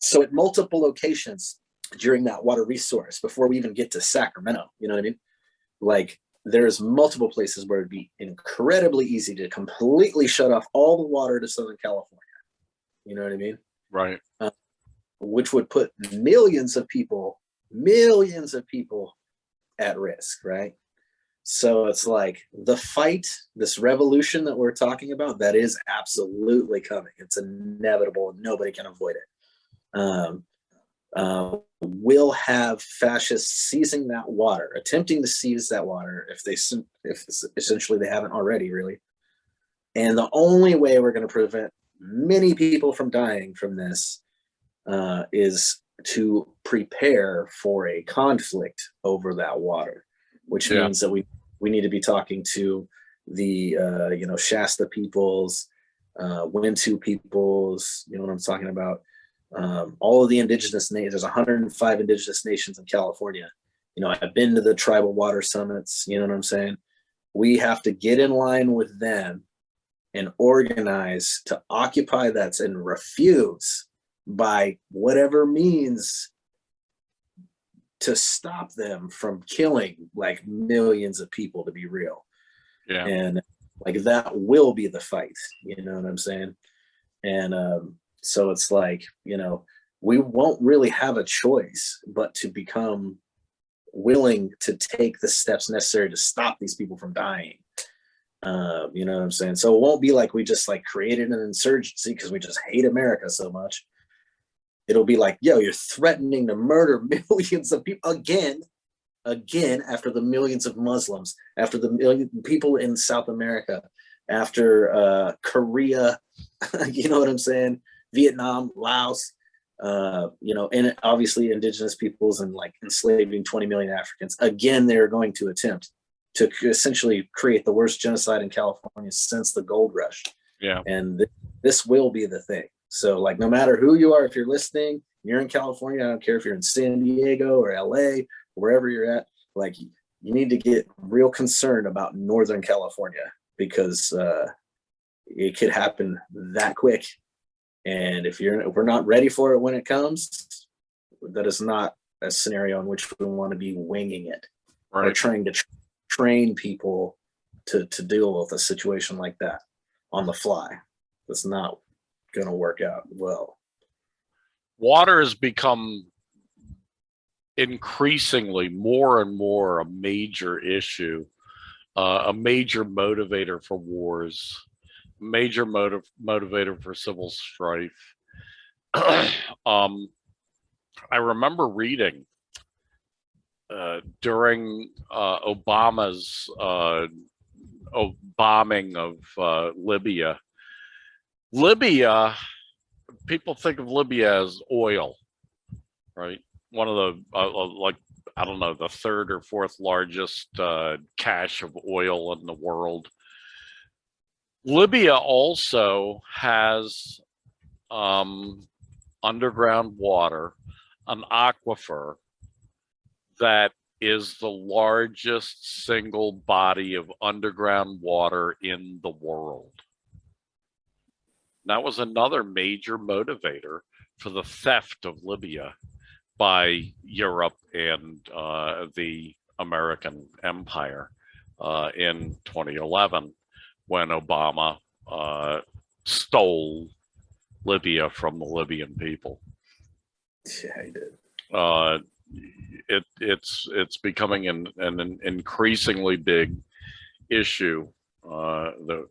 So at multiple locations during that water resource, before we even get to Sacramento, you know what I mean? Like there's multiple places where it'd be incredibly easy to completely shut off all the water to Southern California. You know what I mean? Right. Which would put millions of people at risk, right? So it's like the fight, this revolution that we're talking about, that is absolutely coming. It's inevitable. Nobody can avoid it. Will have fascists seizing that water, attempting to seize that water if essentially they haven't already, really. And the only way we're going to prevent many people from dying from this is to prepare for a conflict over that water, which means that we need to be talking to the Shasta peoples, Wintu peoples, you know what I'm talking about. All of the indigenous nations. There's 105 indigenous nations in California. I've been to the tribal water summits. You know what I'm saying? We have to get in line with them and organize to occupy that and refuse by whatever means to stop them from killing like millions of people, to be real. Yeah. And like that will be the fight. You know what I'm saying? And so it's like, we won't really have a choice but to become willing to take the steps necessary to stop these people from dying. You know what I'm saying? So it won't be like we just like created an insurgency because we just hate America so much. It'll be like, yo, you're threatening to murder millions of people again, after the millions of Muslims, after the million people in South America, after Korea, you know what I'm saying? Vietnam, Laos, and obviously indigenous peoples and like enslaving 20 million Africans. Again, they're going to attempt to essentially create the worst genocide in California since the gold rush. Yeah. And this will be the thing. So like, no matter who you are, if you're listening, you're in California, I don't care if you're in San Diego or LA, wherever you're at, like you need to get real concerned about Northern California because it could happen that quick. And if we're not ready for it when it comes, that is not a scenario in which we want to be winging it or trying to train people to deal with a situation like that on the fly. That's not going to work out well. Water has become increasingly more and more a major issue, a major motivator for wars, major motivator for civil strife. I remember reading during Obama's bombing of Libya. Libya, people think of Libya as oil, right? One of the, like, I don't know, the third or fourth largest cache of oil in the world. Libya also has underground water, an aquifer that is the largest single body of underground water in the world. That was another major motivator for the theft of Libya by Europe and the American empire in 2011, when Obama stole Libya from the Libyan people. Yeah, he did. It's becoming an increasingly big issue that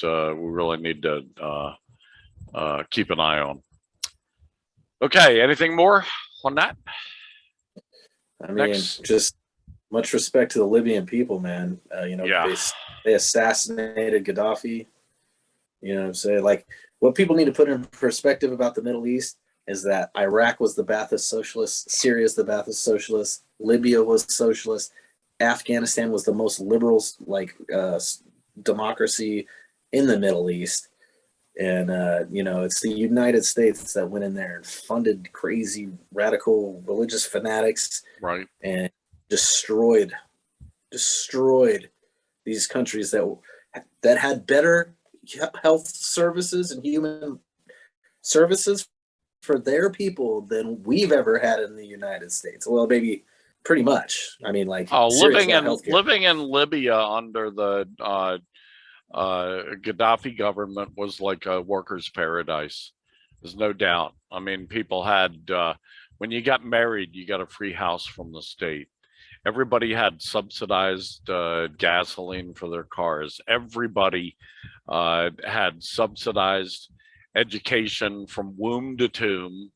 we really need to keep an eye on. Okay, anything more on that? I mean, just much respect to the Libyan people, man. Yeah. They assassinated Gaddafi. You know what I'm saying? Like, what people need to put in perspective about the Middle East is that Iraq was the Ba'athist socialist, Syria is the Ba'athist socialist, Libya was socialist, Afghanistan was the most liberal, democracy in the Middle East. And, it's the United States that went in there and funded crazy, radical religious fanatics. Right. And destroyed these countries that had better health services and human services for their people than we've ever had in the United States. Well, maybe pretty much. I mean, like, living in Libya under the Gaddafi government was like a worker's paradise. There's no doubt. I mean, people had when you got married, you got a free house from the state. Everybody had subsidized gasoline for their cars. Everybody had subsidized education from womb to tomb.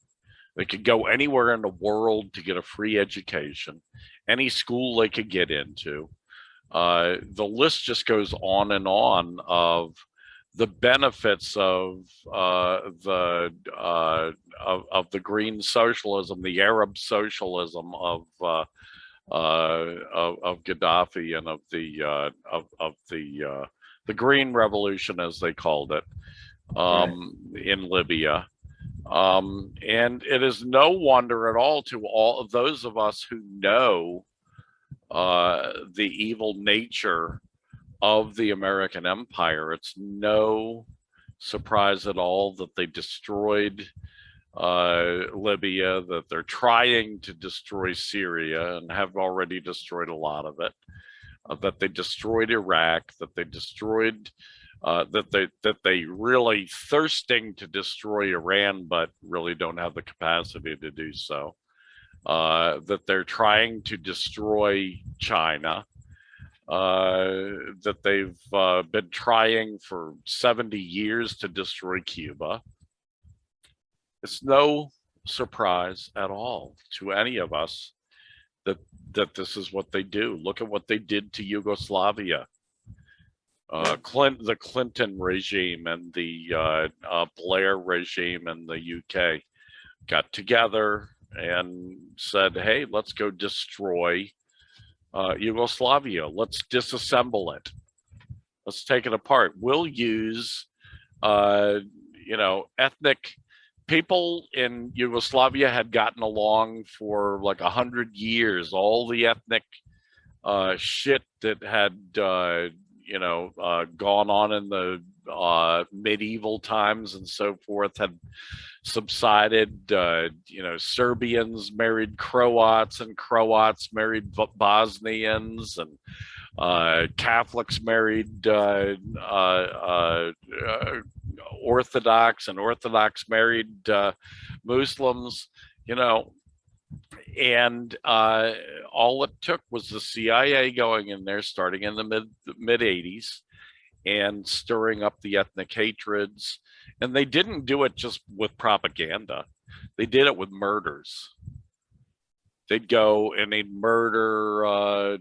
They could go anywhere in the world to get a free education, any school they could get into. The list just goes on and on of the benefits of the green socialism, the Arab socialism of Gaddafi and of the Green Revolution, as they called it, in Libya. And it is no wonder at all to all of those of us who know the evil nature of the American empire. It's no surprise at all that they destroyed Libya, that they're trying to destroy Syria and have already destroyed a lot of it, that they destroyed Iraq, that they destroyed that they really thirsting to destroy Iran, but really don't have the capacity to do so. That they're trying to destroy China, that they've been trying for 70 years to destroy Cuba. It's no surprise at all to any of us that this is what they do. Look at what they did to Yugoslavia. The Clinton regime and the Blair regime in the UK got together and said, hey, let's go destroy Yugoslavia. Let's disassemble it. Let's take it apart. We'll use, ethnic people in Yugoslavia had gotten along for like 100 years. All the ethnic shit that had, gone on in the medieval times and so forth had subsided. Serbians married Croats and Croats married Bosnians, and Catholics married Orthodox, and Orthodox married Muslims. And all it took was the CIA going in there, starting in the mid 80s, and stirring up the ethnic hatreds. And they didn't do it just with propaganda. They did it with murders. They'd go and they'd murder a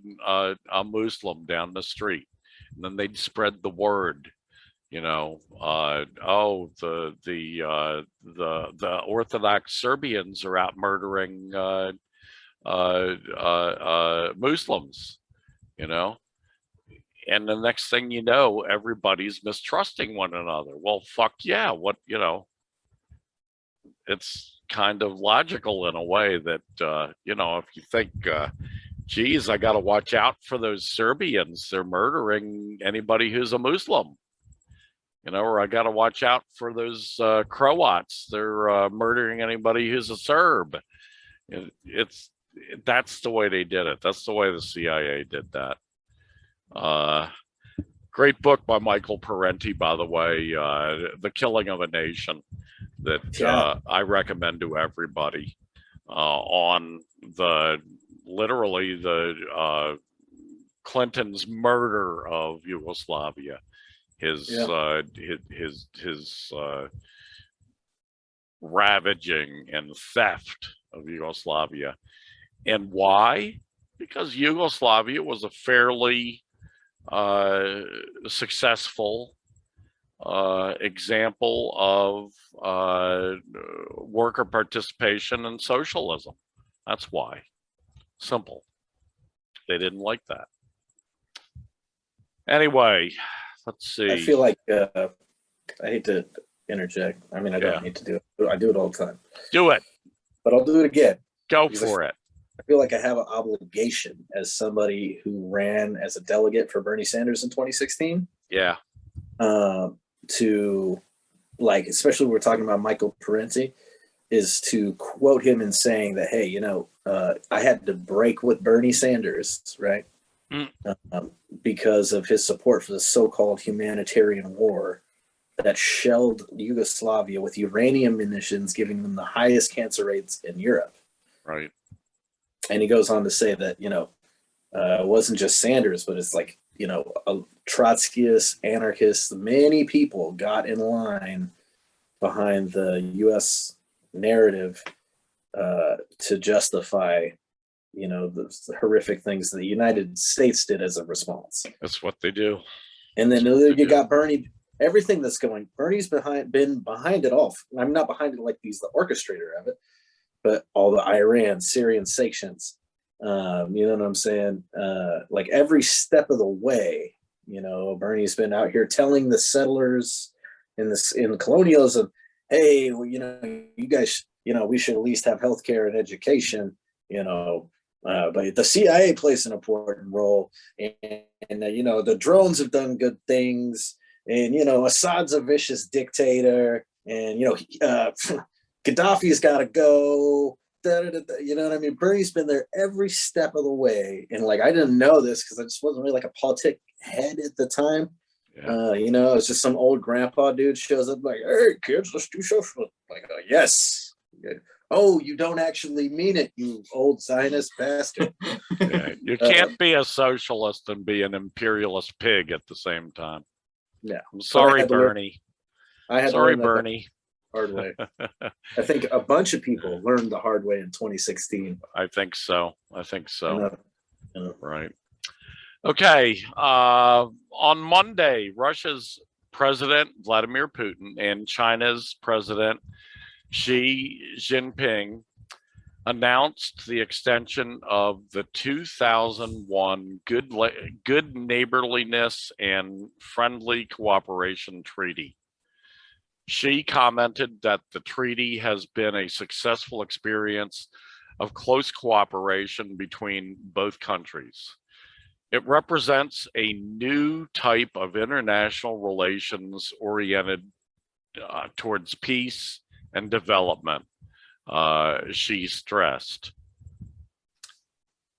Muslim down the street, and then they'd spread the word. You know, oh, the Orthodox Serbians are out murdering Muslims. You know, and the next thing you know, everybody's mistrusting one another. Well, fuck yeah, what, you know, it's kind of logical in a way that, you know, if you think, geez, I got to watch out for those Serbians, they're murdering anybody who's a Muslim, you know, or I got to watch out for those Croats, they're murdering anybody who's a Serb. That's the way they did it. That's the way the CIA did that. Great book by Michael Parenti, by the way, The Killing of a Nation, that I recommend to everybody, on literally the Clinton's murder of Yugoslavia, his ravaging and theft of Yugoslavia. And why? Because Yugoslavia was a fairly successful example of worker participation in socialism. That's why. Simple. They didn't like that. Anyway, let's see. I feel like I hate to interject. I mean, I don't need to do it. I do it all the time. Do it. But I'll do it again. Go for it. I feel like I have an obligation as somebody who ran as a delegate for Bernie Sanders in 2016. Yeah. To, like, especially when we're talking about Michael Parenti, is to quote him in saying that, hey, you know, I had to break with Bernie Sanders, right? Because of his support for the so-called humanitarian war that shelled Yugoslavia with uranium munitions, giving them the highest cancer rates in Europe. Right. And he goes on to say that, you know, it wasn't just Sanders, but it's like, you know, Trotskyists, anarchists, many people got in line behind the U.S. narrative to justify, you know, the horrific things the United States did as a response. That's what they do. And then you got Bernie. Everything that's going, Bernie's been behind it all. I'm not behind it like he's the orchestrator of it, but all the Iran, Syrian sanctions, you know what I'm saying? Like every step of the way, you know, Bernie's been out here telling the settlers in colonialism, hey, well, you know, you guys, you know, we should at least have healthcare and education, you know, but the CIA plays an important role, and you know, the drones have done good things, and you know, Assad's a vicious dictator, and you know, Gaddafi's got to go. You know what I mean? Bernie's been there every step of the way, and like I didn't know this because I just wasn't really like a politic head at the time. Yeah. You know, it's just some old grandpa dude shows up like, "Hey kids, let's do socialism." Like, yes. Oh, you don't actually mean it, you old Zionist bastard. Yeah, you can't be a socialist and be an imperialist pig at the same time. Yeah. I'm sorry, Bernie. Sorry, Bernie. Hard way. I think a bunch of people learned the hard way in 2016. I think so. Yeah. Right. Okay. On Monday, Russia's President Vladimir Putin and China's President Xi Jinping announced the extension of the 2001 Good Neighborliness and Friendly Cooperation Treaty. Xi commented that the treaty has been a successful experience of close cooperation between both countries. It represents a new type of international relations oriented towards peace and development, Xi stressed.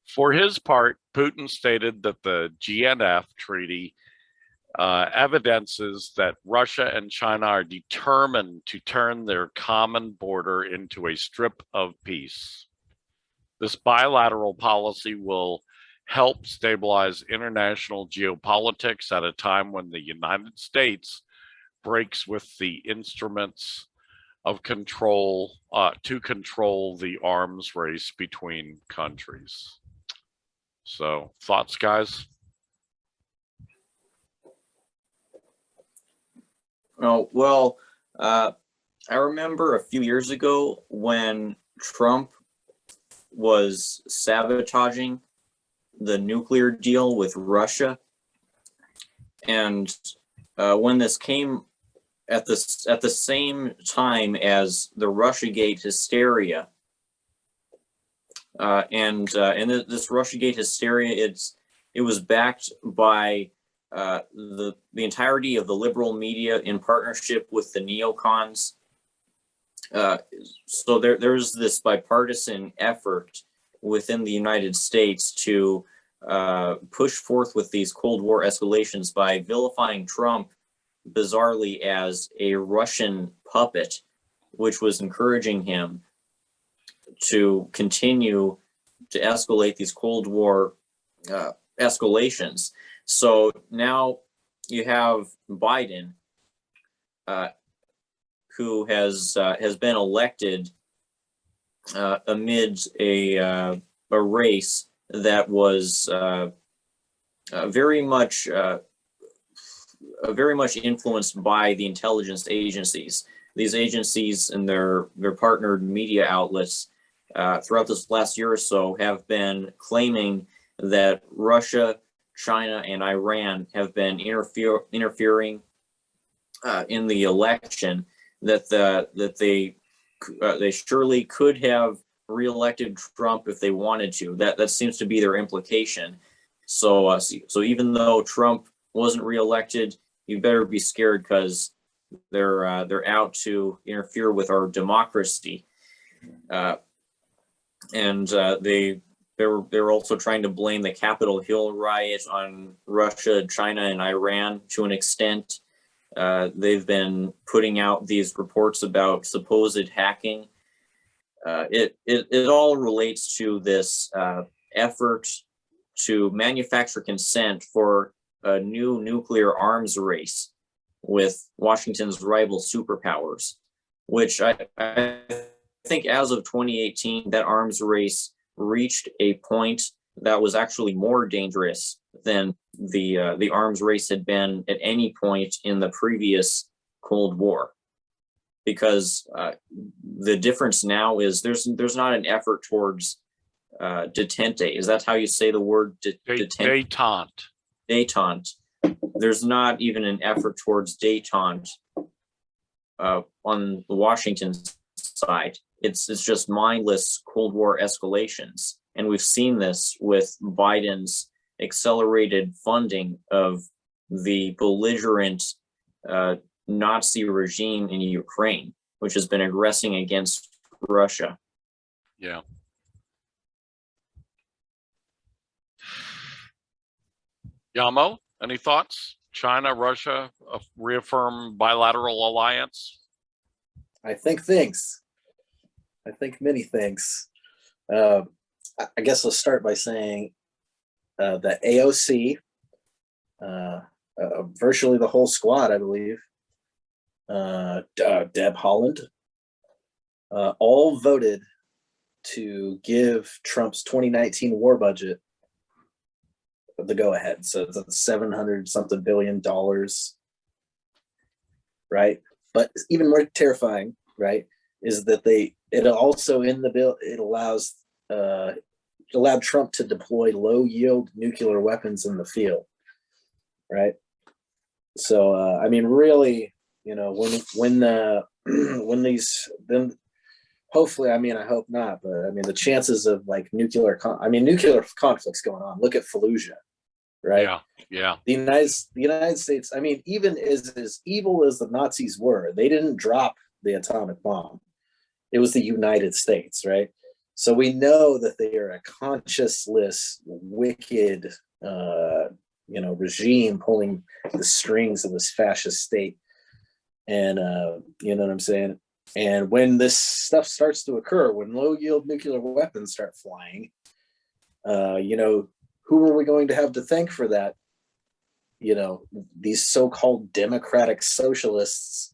For his part, Putin stated that the GNF treaty evidences that Russia and China are determined to turn their common border into a strip of peace. This bilateral policy will help stabilize international geopolitics at a time when the United States breaks with the instruments of control to control the arms race between countries. So, thoughts, guys? Oh, well, I remember a few years ago when Trump was sabotaging the nuclear deal with Russia. And when this came at the same time as the Russiagate hysteria, and this Russiagate hysteria, it was backed by the entirety of the liberal media in partnership with the neocons. So there's this bipartisan effort within the United States to push forth with these Cold War escalations by vilifying Trump bizarrely as a Russian puppet, which was encouraging him to continue to escalate these Cold War escalations. So now you have Biden, who has been elected amid a race that was very much influenced by the intelligence agencies. These agencies and their partnered media outlets throughout this last year or so have been claiming that Russia, China, and Iran have been interfering in the election, that they surely could have reelected Trump if they wanted to. That seems to be their implication. So even though Trump wasn't reelected, you better be scared, because they're out to interfere with our democracy. And they were also trying to blame the Capitol Hill riot on Russia, China, and Iran to an extent. They've been putting out these reports about supposed hacking. It all relates to this effort to manufacture consent for a new nuclear arms race with Washington's rival superpowers, which I think as of 2018, that arms race reached a point that was actually more dangerous than the arms race had been at any point in the previous Cold War. Because the difference now is there's not an effort towards detente. Is that how you say the word? Détente. Détente. There's not even an effort towards détente on the Washington side. It's just mindless Cold War escalations. And we've seen this with Biden's accelerated funding of the belligerent Nazi regime in Ukraine, which has been aggressing against Russia. Yeah. Yamo, any thoughts? China, Russia, reaffirm bilateral alliance? I think many things. I guess I'll start by saying the AOC, virtually the whole squad, I believe, Deb Haaland, all voted to give Trump's 2019 war budget the go-ahead. So it's $700 something billion, right? But even more terrifying, right, is that it also in the bill, it allowed Trump to deploy low-yield nuclear weapons in the field, right? So I mean, really, when these, then hopefully, I mean, I hope not, but I mean, the chances of like nuclear conflicts going on. Look at Fallujah, right? Yeah. The United States. I mean, even as evil as the Nazis were, they didn't drop the atomic bomb. It was the United States, right? So we know that they are a conscienceless, wicked, regime pulling the strings of this fascist state. And you know what I'm saying? And when this stuff starts to occur, when low yield nuclear weapons start flying, who are we going to have to thank for that? These so-called democratic socialists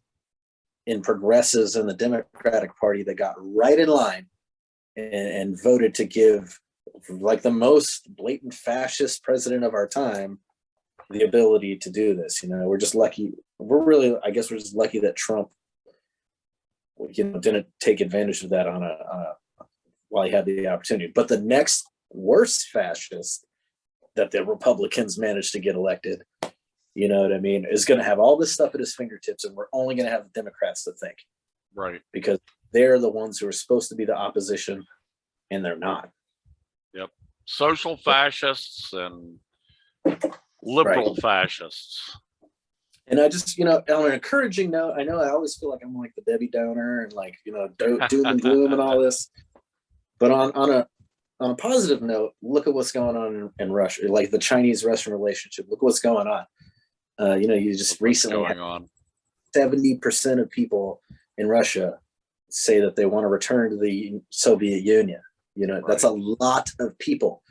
and progressives in the Democratic Party that got right in line and voted to give, like, the most blatant fascist president of our time the ability to do this. We're just lucky. I guess we're just lucky that Trump, didn't take advantage of that while he had the opportunity. But the next worst fascist that the Republicans managed to get elected, you know what I mean, is going to have all this stuff at his fingertips, and we're only going to have the Democrats to thank, Right. because they're the ones who are supposed to be the opposition, and they're not. Yep. Social fascists and liberal fascists. And I just, on an encouraging note, I know I always feel like I'm like the Debbie Downer and like, doom and gloom and all this. But on a positive note, look at what's going on in Russia, like the Chinese-Russian relationship. Look what's going on. You just recently had 70% of people in Russia say that they want to return to the Soviet Union. That's a lot of people.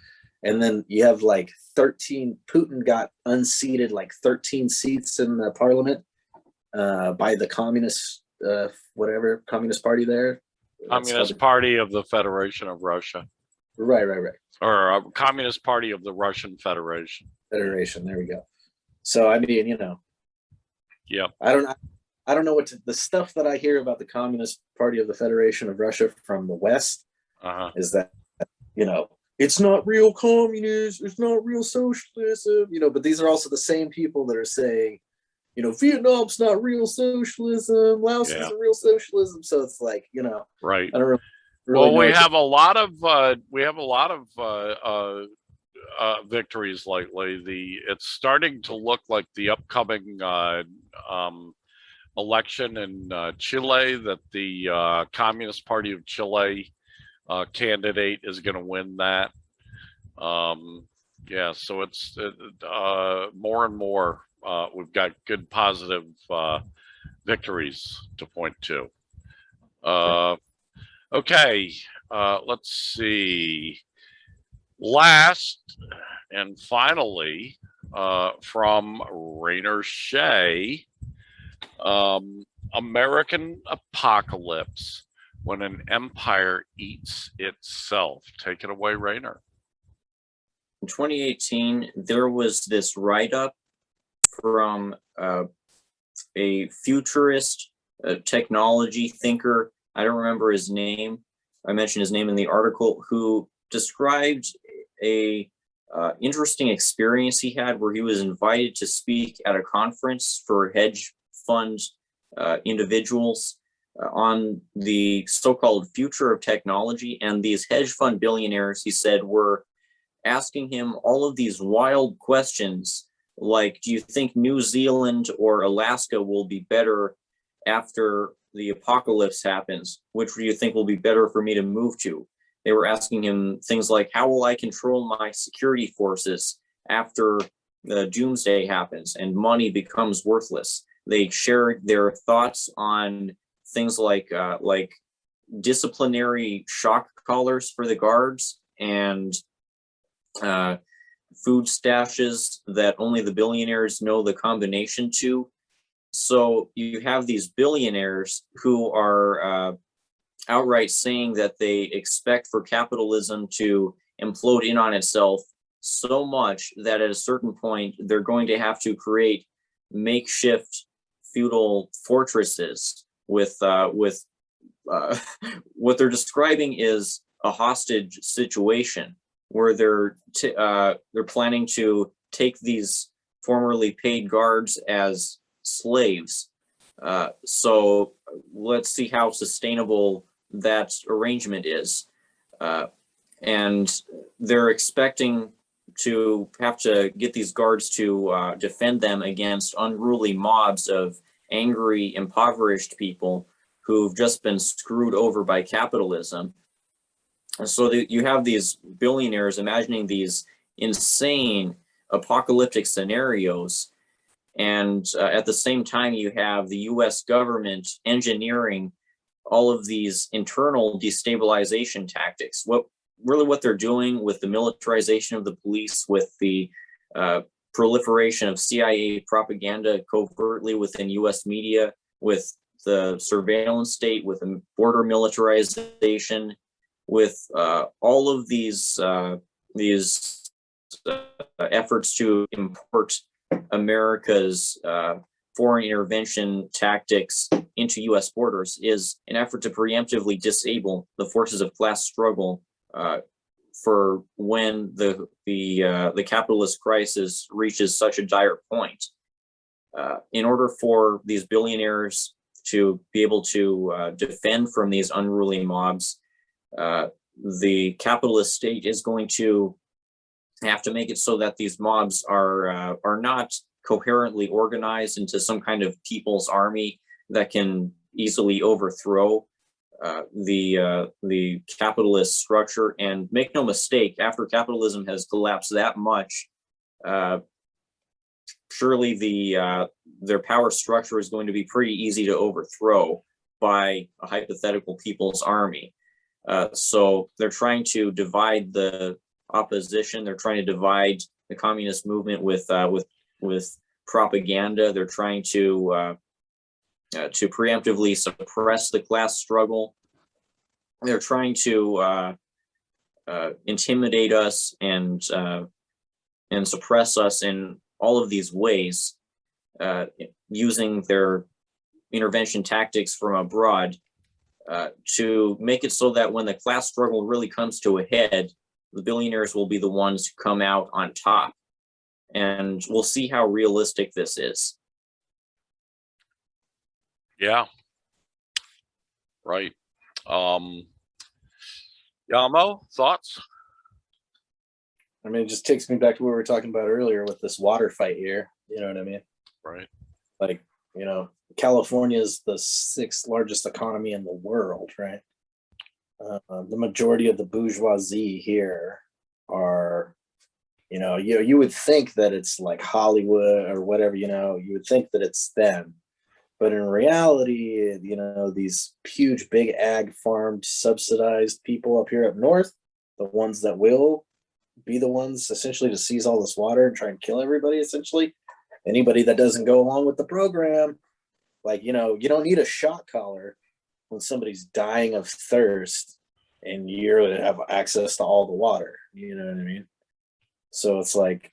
And then you have like 13, Putin got unseated like 13 seats in the parliament by the communist, communist party there. Communist Party of the Federation of Russia. Right. Or Communist Party of the Russian Federation. Federation, there we go. So, I mean, Yep. I don't know the stuff that I hear about the Communist Party of the Federation of Russia from the West is that, it's not real communism, it's not real socialism, but these are also the same people that are saying, Vietnam's not real socialism, Laos isn't real socialism. So it's like, Right. I don't really Well, know. we have a lot of victories lately. It's starting to look like the upcoming election in Chile, that the Communist Party of Chile candidate is going to win that. So it's more and more. We've got good positive victories to point to. Okay, let's see. Last and finally, from Rainer Shea, American Apocalypse, when an empire eats itself. Take it away, Rainer. In 2018, there was this write-up from a futurist technology thinker. I don't remember his name. I mentioned his name in the article, who described a interesting experience he had where he was invited to speak at a conference for hedge fund individuals on the so-called future of technology. And these hedge fund billionaires, he said, were asking him all of these wild questions, like, do you think New Zealand or Alaska will be better after the apocalypse happens? Which do you think will be better for me to move to? They were asking him things like, how will I control my security forces after the doomsday happens and money becomes worthless? They shared their thoughts on things like disciplinary shock collars for the guards and food stashes that only the billionaires know the combination to. So you have these billionaires who are outright saying that they expect for capitalism to implode in on itself so much that at a certain point they're going to have to create makeshift feudal fortresses with what they're describing is a hostage situation where they're planning to take these formerly paid guards as slaves. So let's see how sustainable that arrangement is. And they're expecting to have to get these guards to defend them against unruly mobs of angry, impoverished people who've just been screwed over by capitalism. And so you have these billionaires imagining these insane apocalyptic scenarios. And at the same time, you have the US government engineering all of these internal destabilization tactics. What they're doing with the militarization of the police, with the proliferation of CIA propaganda covertly within U.S. media, with the surveillance state, with the border militarization, with all of these efforts to import America's foreign intervention tactics into U.S. borders, is an effort to preemptively disable the forces of class struggle for when the capitalist crisis reaches such a dire point. In order for these billionaires to be able to defend from these unruly mobs, the capitalist state is going to have to make it so that these mobs are not coherently organized into some kind of people's army that can easily overthrow the capitalist structure. And make no mistake, after capitalism has collapsed that much, surely their power structure is going to be pretty easy to overthrow by a hypothetical people's army. So they're trying to divide the opposition. They're trying to divide the communist movement with propaganda. They're trying to preemptively suppress the class struggle. They're trying to intimidate us and suppress us in all of these ways, using their intervention tactics from abroad to make it so that when the class struggle really comes to a head, the billionaires will be the ones who come out on top. And we'll see how realistic this is. Yeah. Right. Yamo, thoughts? I mean, it just takes me back to what we were talking about earlier with this water fight here. You know what I mean? Right. Like, you know, California is the 6th largest economy in the world, right? The majority of the bourgeoisie here are, you would think that it's like Hollywood or whatever, you would think that it's them. But in reality, these huge, big ag farmed, subsidized people up here up north, the ones that will be the ones essentially to seize all this water and try and kill everybody, essentially. Anybody that doesn't go along with the program, like, you don't need a shock collar when somebody's dying of thirst and you're going to have access to all the water. You know what I mean? So it's like,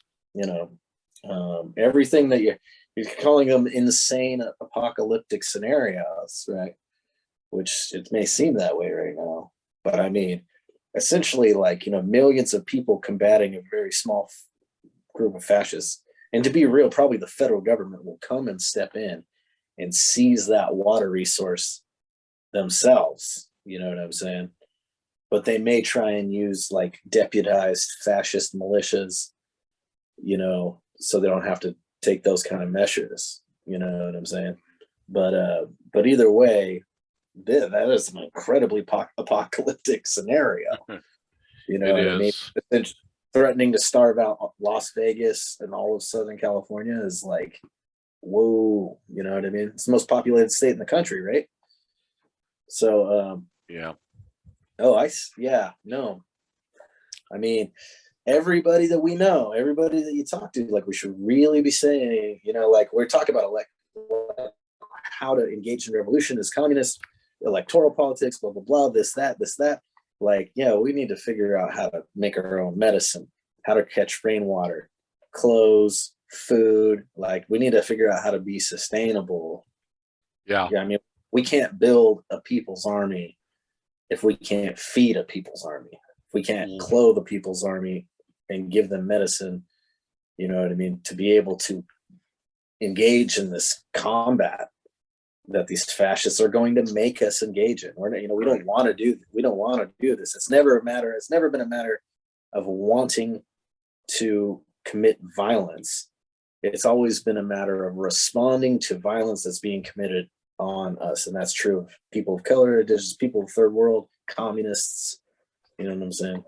everything that you're calling them insane apocalyptic scenarios, right? Which it may seem that way right now, but I mean, essentially, like, millions of people combating a very small group of fascists. And to be real, probably the federal government will come and step in and seize that water resource themselves. You know what I'm saying? But they may try and use like deputized fascist militias, so they don't have to take those kind of measures. You know what I'm saying? But either way, that is an incredibly apocalyptic scenario. You know what I mean? It's threatening to starve out Las Vegas and all of Southern California is like, whoa, you know what I mean? It's the most populated state in the country, right? So, yeah. No. I mean, everybody that we know, everybody that you talk to, like, we should really be saying, like, we're talking about how to engage in revolution as communist, electoral politics, blah, blah, blah, this, that. Like, we need to figure out how to make our own medicine, how to catch rainwater, clothes, food. Like, we need to figure out how to be sustainable. Yeah. I mean, we can't build a people's army if we can't feed a people's army. If we can't clothe a people's army and give them medicine, you know what I mean, to be able to engage in this combat that these fascists are going to make us engage in. We don't want to do this. It's never been a matter of wanting to commit violence. It's always been a matter of responding to violence that's being committed on us. And that's true of people of color, indigenous people of third world, communists. You know what I'm saying?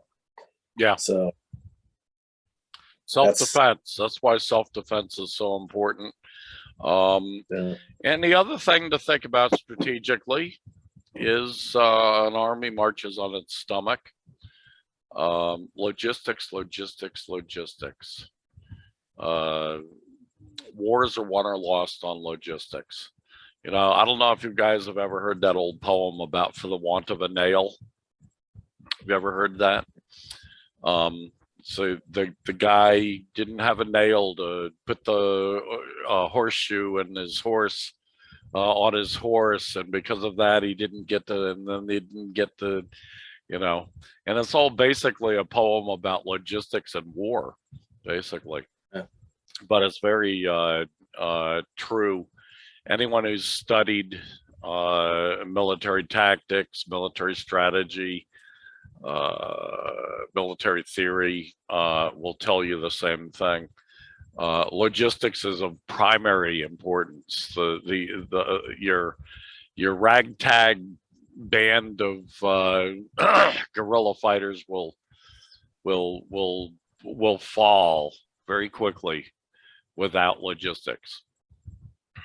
Yeah. So self-defense. That's why self-defense is so important. And the other thing to think about strategically, is an army marches on its stomach. Logistics. Wars are won or lost on logistics. You know, I don't know if you guys have ever heard that old poem about "For the Want of a Nail." Have you ever heard that? So the guy didn't have a nail to put the horseshoe in his horse, on his horse, and because of that he didn't get the, and then they didn't get the, you know, and it's all basically a poem about logistics and war, basically. Yeah. But it's very true. Anyone who's studied military tactics, military strategy, military theory will tell you the same thing. Logistics is of primary importance. Your ragtag band of guerrilla fighters will fall very quickly without logistics.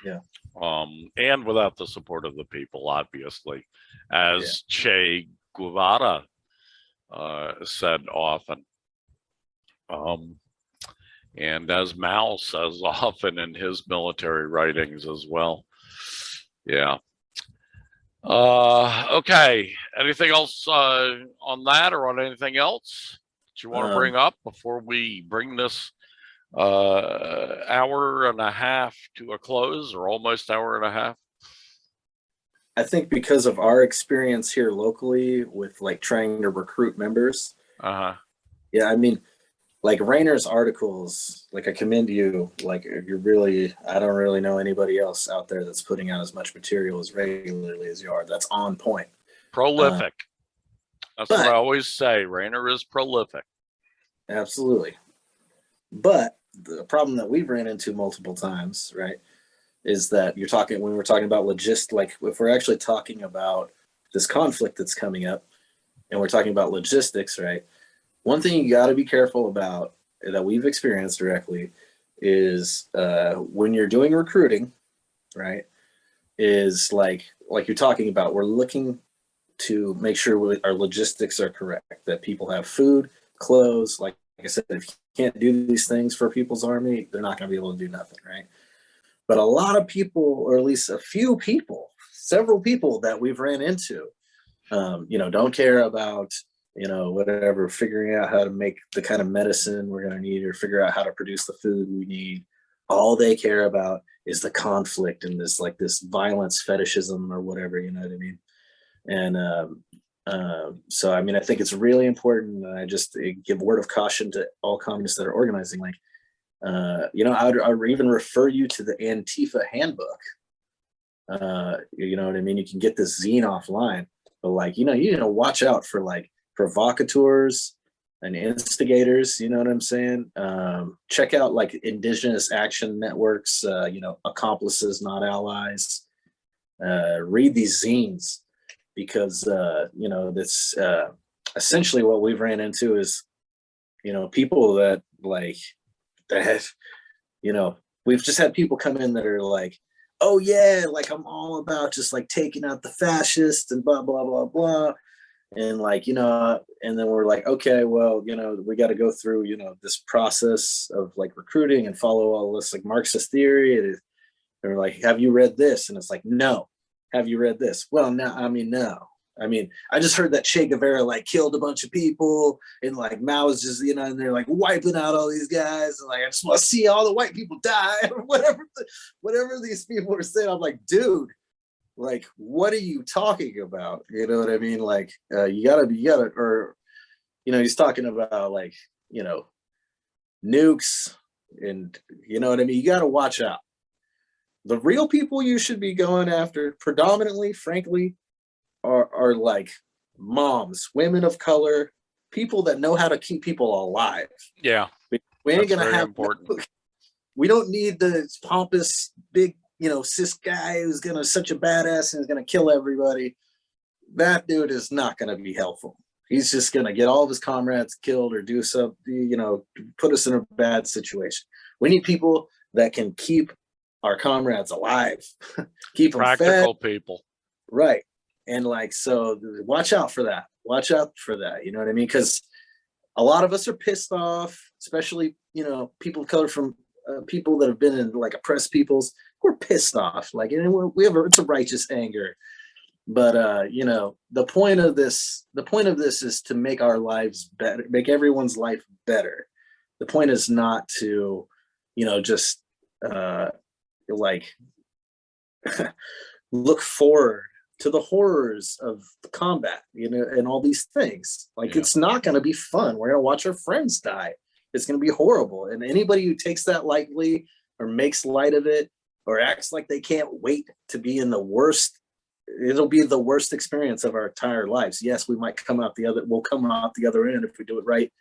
Yeah. And without the support of the people, obviously, as Che Guevara said often, and as Mao says often in his military writings as well. Yeah. Okay. Anything else on that, or on anything else that you want to bring up before we bring this hour and a half to a close, or almost hour and a half? I think because of our experience here locally with like trying to recruit members. Yeah, I mean, like Rainer's articles, like I commend you. Like you're really, I don't really know anybody else out there that's putting out as much material as regularly as you are. That's on point. Prolific. That's what I always say. Rainer is prolific. Absolutely. But the problem that we've ran into multiple times, right, is that when we're talking about like if we're actually talking about this conflict that's coming up and we're talking about logistics, right? One thing you got to be careful about that we've experienced directly is when you're doing recruiting, right, is like you're talking about, we're looking to make sure our logistics are correct, that people have food, clothes. Like I said, if you can't do these things for people's army, they're not going to be able to do nothing, right? But a lot of people, or at least a few people, several people that we've ran into, don't care about, whatever, figuring out how to make the kind of medicine we're going to need, or figure out how to produce the food we need. All they care about is the conflict and this violence fetishism or whatever, you know what I mean? And so, I mean, I think it's really important. And I just give word of caution to all communists that are organizing, like, I would even refer you to the Antifa handbook. You know what I mean? You can get this zine offline, but you need to watch out for provocateurs and instigators. You know what I'm saying? Check out indigenous action networks, accomplices, not allies. Read these zines, because, that's essentially what we've ran into is, people that we've just had people come in that are like, oh yeah, I'm all about just taking out the fascists and blah, blah, blah, blah. And and then we're like, okay, well, we got to go through, this process of recruiting and follow all this Marxist theory. And we're like, have you read this? And it's like, no. Have you read this? Well, no. I mean, I just heard that Che Guevara killed a bunch of people, and Mao was just, and they're wiping out all these guys, and I just want to see all the white people die, or whatever these people are saying. I'm like, dude, what are you talking about? You know what I mean? He's talking about nukes, and you know what I mean? You got to watch out. The real people you should be going after, predominantly, frankly, are moms, women of color, people that know how to keep people alive. Yeah, we ain't gonna have important. We don't need the pompous big, cis guy who's such a badass and is gonna kill everybody. That dude is not gonna be helpful. He's just gonna get all of his comrades killed or do something, put us in a bad situation. We need people that can keep our comrades alive, keep them practical fed. people. Right. And like, so watch out for that. Watch out for that. You know what I mean? Because a lot of us are pissed off, especially, you know, people of color from people that have been in like oppressed peoples. We're pissed off. Like, and it's a righteous anger. But you know, the point of this is to make our lives better, make everyone's life better. The point is not to, you know, just like look forward to the horrors of combat, you know, and all these things. Like, it's not going to be fun. We're going to watch our friends die. It's going to be horrible. And anybody who takes that lightly or makes light of it or acts like they can't wait to be in the worst, it'll be the worst experience of our entire lives. Yes, we'll come out the other end if we do it right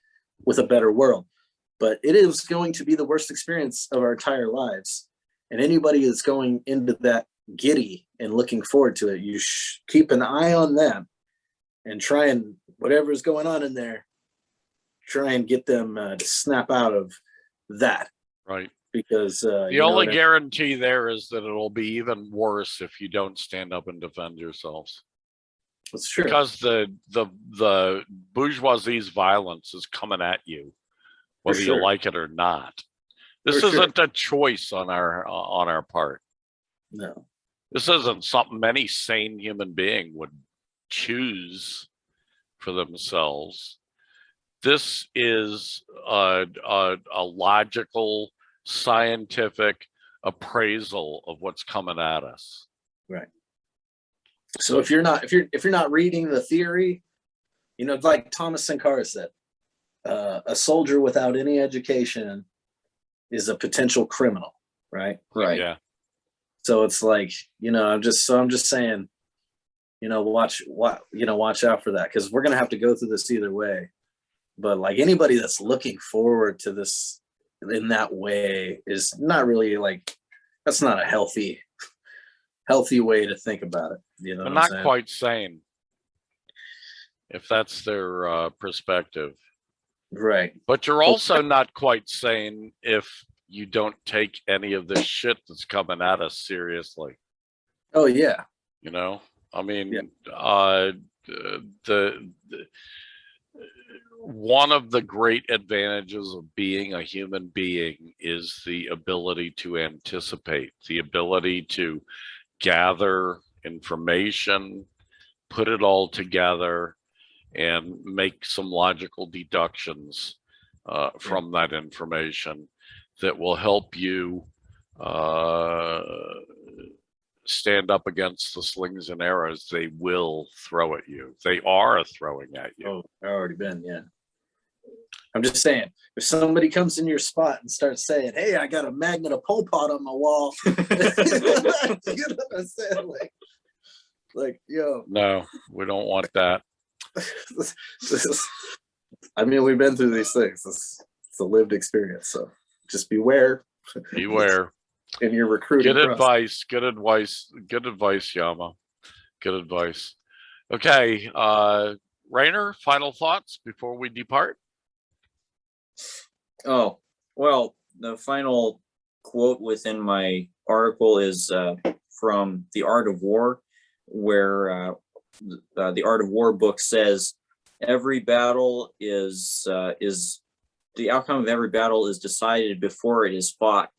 with a better world. But it is going to be the worst experience of our entire lives. And anybody that's going into that giddy and looking forward to it, you keep an eye on them and try and, whatever's going on in there, try and get them to snap out of that. Right. Because the only guarantee there is that it'll be even worse if you don't stand up and defend yourselves. That's true. Because the bourgeoisie's violence is coming at you, whether you like it or not. This isn't a choice on our part. No. This isn't something any sane human being would choose for themselves. This is a logical, scientific appraisal of what's coming at us. Right. So if you're not reading the theory, you know, like Thomas Sankara said, a soldier without any education is a potential criminal, right? Right. Yeah. So it's like, you know, I'm just saying, you know, watch out for that, because we're gonna have to go through this either way. But like, anybody that's looking forward to this in that way is not really, like, that's not a healthy way to think about it. You know, They're not quite sane, if that's their perspective. Right. But you're also not quite sane if you don't take any of this shit that's coming at us seriously. Oh yeah. You know, I mean, one of the great advantages of being a human being is the ability to anticipate, the ability to gather information, put it all together, and make some logical deductions from that information that will help you stand up against the slings and arrows they will throw at you. They are throwing at you. Oh, I've already been, yeah. I'm just saying, if somebody comes in your spot and starts saying, "Hey, I got a magnet of Pol Pot on my wall," you know what I'm saying? Like, yo. No, we don't want that. I mean, we've been through these things. It's a lived experience, so just beware. Beware. In your recruiting process. Good advice, Yama. Good advice. Okay, Rainer, final thoughts before we depart? Oh, well, the final quote within my article is from The Art of War, where the Art of War book says every battle is the outcome of every battle is decided before it is fought.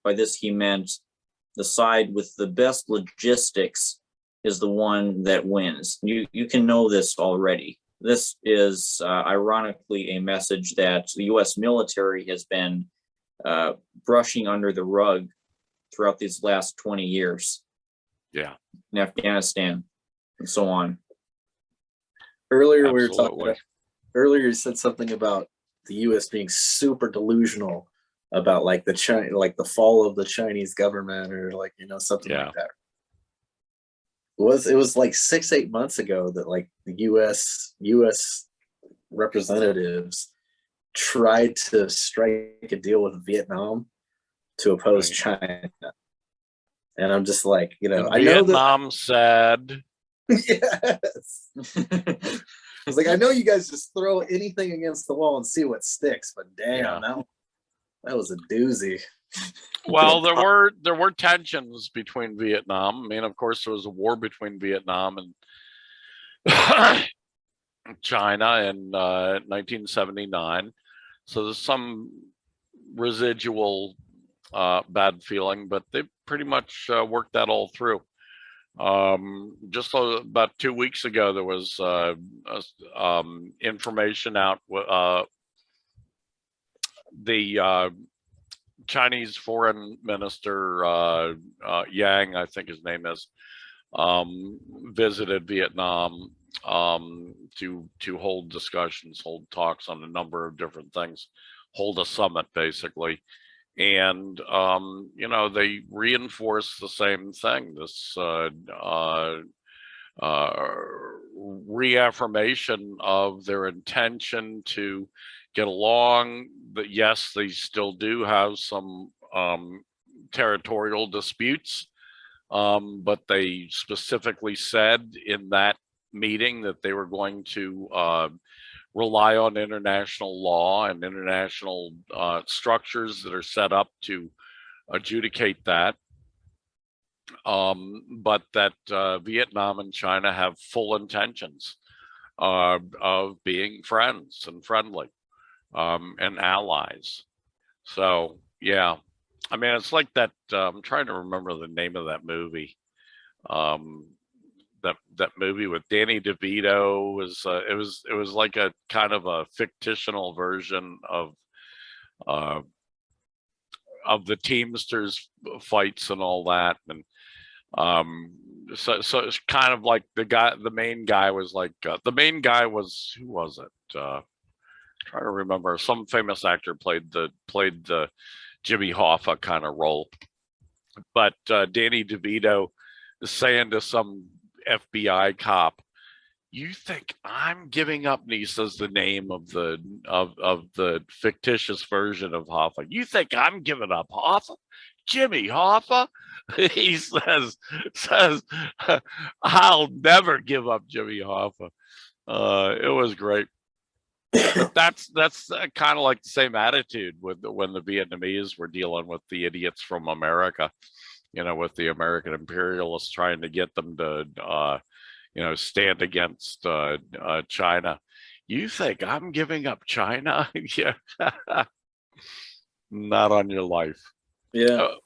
By this he meant the side with the best logistics is the one that wins. You can know this already. This is ironically a message that the U.S. military has been brushing under the rug throughout these last 20 years. Yeah. In Afghanistan and so on. Earlier, Absolutely. Earlier you said something about the U.S. being super delusional about like the fall of the Chinese government, or like, you know, something like that. It was like 6-8 months ago that like the U.S. representatives tried to strike a deal with Vietnam to oppose China, and I'm just like, you know, and Vietnam said, yes. I was like, I know you guys just throw anything against the wall and see what sticks, but damn, that was a doozy. Well, there were tensions between Vietnam. I mean, of course, there was a war between Vietnam China in 1979. So there's some residual bad feeling, but they pretty much worked that all through. Just about 2 weeks ago, there was information out. The Chinese foreign minister, Yang, I think his name is, visited Vietnam to hold discussions, hold talks on a number of different things, hold a summit basically. And you know, they reinforce the same thing, this reaffirmation of their intention to get along. That yes, they still do have some territorial disputes, but they specifically said in that meeting that they were going to rely on international law and international structures that are set up to adjudicate that. But that Vietnam and China have full intentions of being friends and friendly and allies. So, yeah, I mean, it's like that. I'm trying to remember the name of that movie. That movie with Danny DeVito was it was like a kind of a fictional version of the Teamsters fights and all that, and so it's kind of like the main guy was like who was it? Trying to remember, some famous actor played the Jimmy Hoffa kind of role, but Danny DeVito is saying to some FBI cop, "You think I'm giving up?" And he says the name of the fictitious version of Hoffa. "You think I'm giving up Hoffa? Jimmy Hoffa?" He says, "I'll never give up Jimmy Hoffa." It was great. But that's kind of like the same attitude with when the Vietnamese were dealing with the idiots from America, you know, with the American imperialists trying to get them to, you know, stand against China. "You think I'm giving up China?" Yeah, not on your life. Yeah.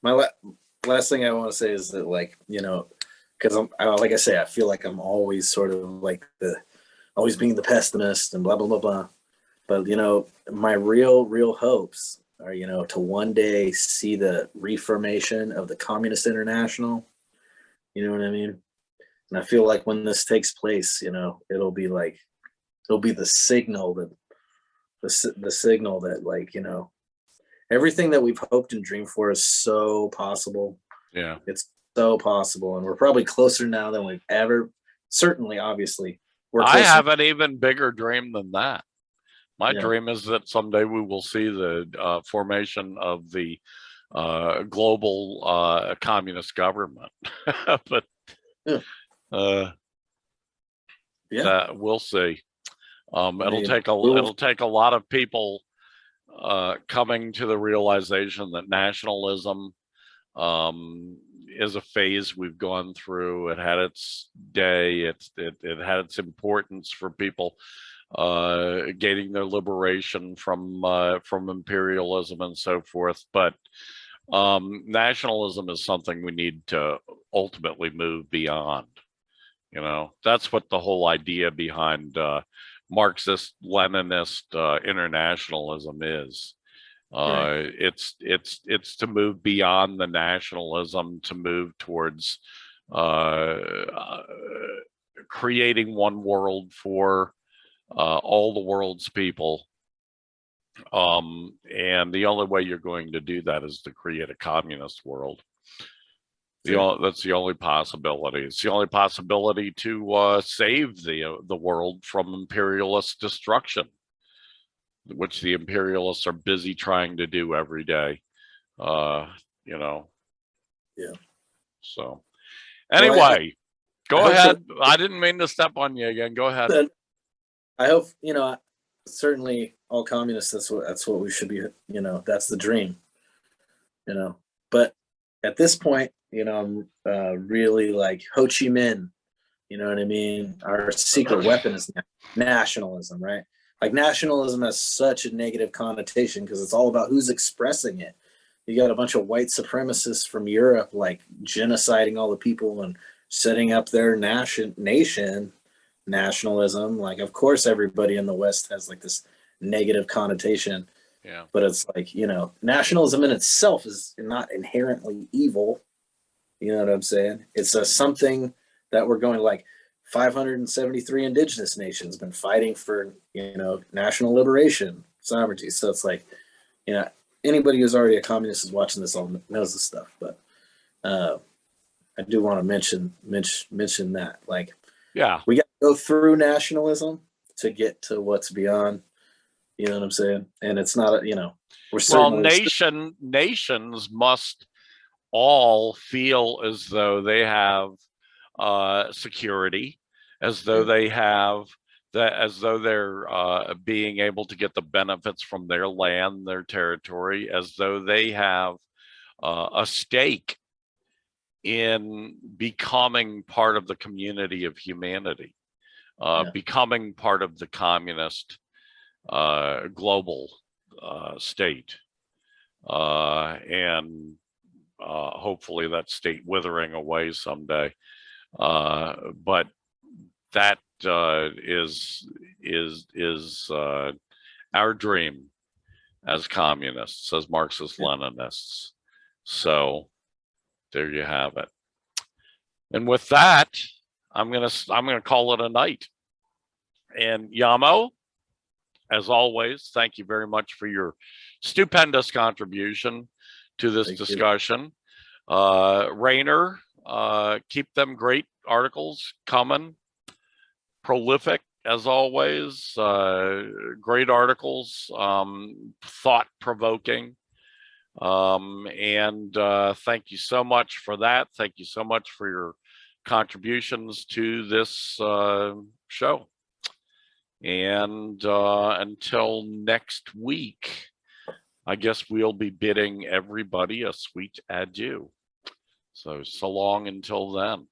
My last thing I want to say is that, like, you know, because like I say, I feel like I'm always sort of like always being the pessimist and blah blah blah blah. But you know, my real hopes are, you know, to one day see the reformation of the Communist International. You know what I mean? And I feel like when this takes place, you know, it'll be the signal that the signal that, like, you know, everything that we've hoped and dreamed for is so possible. Yeah, it's so possible, and we're probably closer now than we've ever. Certainly, obviously, I have an even bigger dream than that. My Yeah. dream is that someday we will see the formation of the global communist government. But yeah, we'll see. mean, It'll take a lot of people coming to the realization that nationalism is a phase we've gone through. It had its day. It had its importance for people gaining their liberation from imperialism and so forth. But nationalism is something we need to ultimately move beyond. You know, that's what the whole idea behind Marxist Leninist internationalism is. Right. It's to move beyond the nationalism, to move towards creating one world for all the world's people. And the only way you're going to do that is to create a communist world. That's the only possibility. It's the only possibility to save the world from imperialist destruction, which the imperialists are busy trying to do every day. You know. Yeah. So anyway, go ahead. I didn't mean to step on you again. Go ahead. I hope, you know, certainly all communists, that's what we should be, you know, that's the dream, you know. But at this point, you know, I'm really like Ho Chi Minh, You know what I mean? Our secret weapon is nationalism, right? Like nationalism has such a negative connotation because it's all about who's expressing it. You got a bunch of white supremacists from Europe like genociding all the people and setting up their nation nationalism. Like, of course, everybody in the West has like this negative connotation. Yeah. But it's like, you know, nationalism in itself is not inherently evil. You know what I'm saying? It's a something that we're going like 573 indigenous nations been fighting for, you know, national liberation, sovereignty. So it's like, you know, anybody who's already a communist is watching this all knows this stuff. But I do want to mention that, like, Yeah. we got to go through nationalism to get to what's beyond. You know what I'm saying? And it's not, you know, we're certainly nations must all feel as though they have security, as though they have that, as though they're being able to get the benefits from their land, their territory, as though they have a stake in becoming part of the community of humanity, becoming part of the communist global state, and hopefully that state withering away someday. But that is our dream as communists, as Marxist-Leninists. So there you have it. And with that, I'm gonna call it a night. And Yamo, as always, thank you very much for your stupendous contribution to this discussion. Rainer, keep them great articles coming. Prolific, as always. Great articles, thought-provoking. And thank you so much for that. Thank you so much for your contributions to this show. And until next week, I guess we'll be bidding everybody a sweet adieu. So long until then.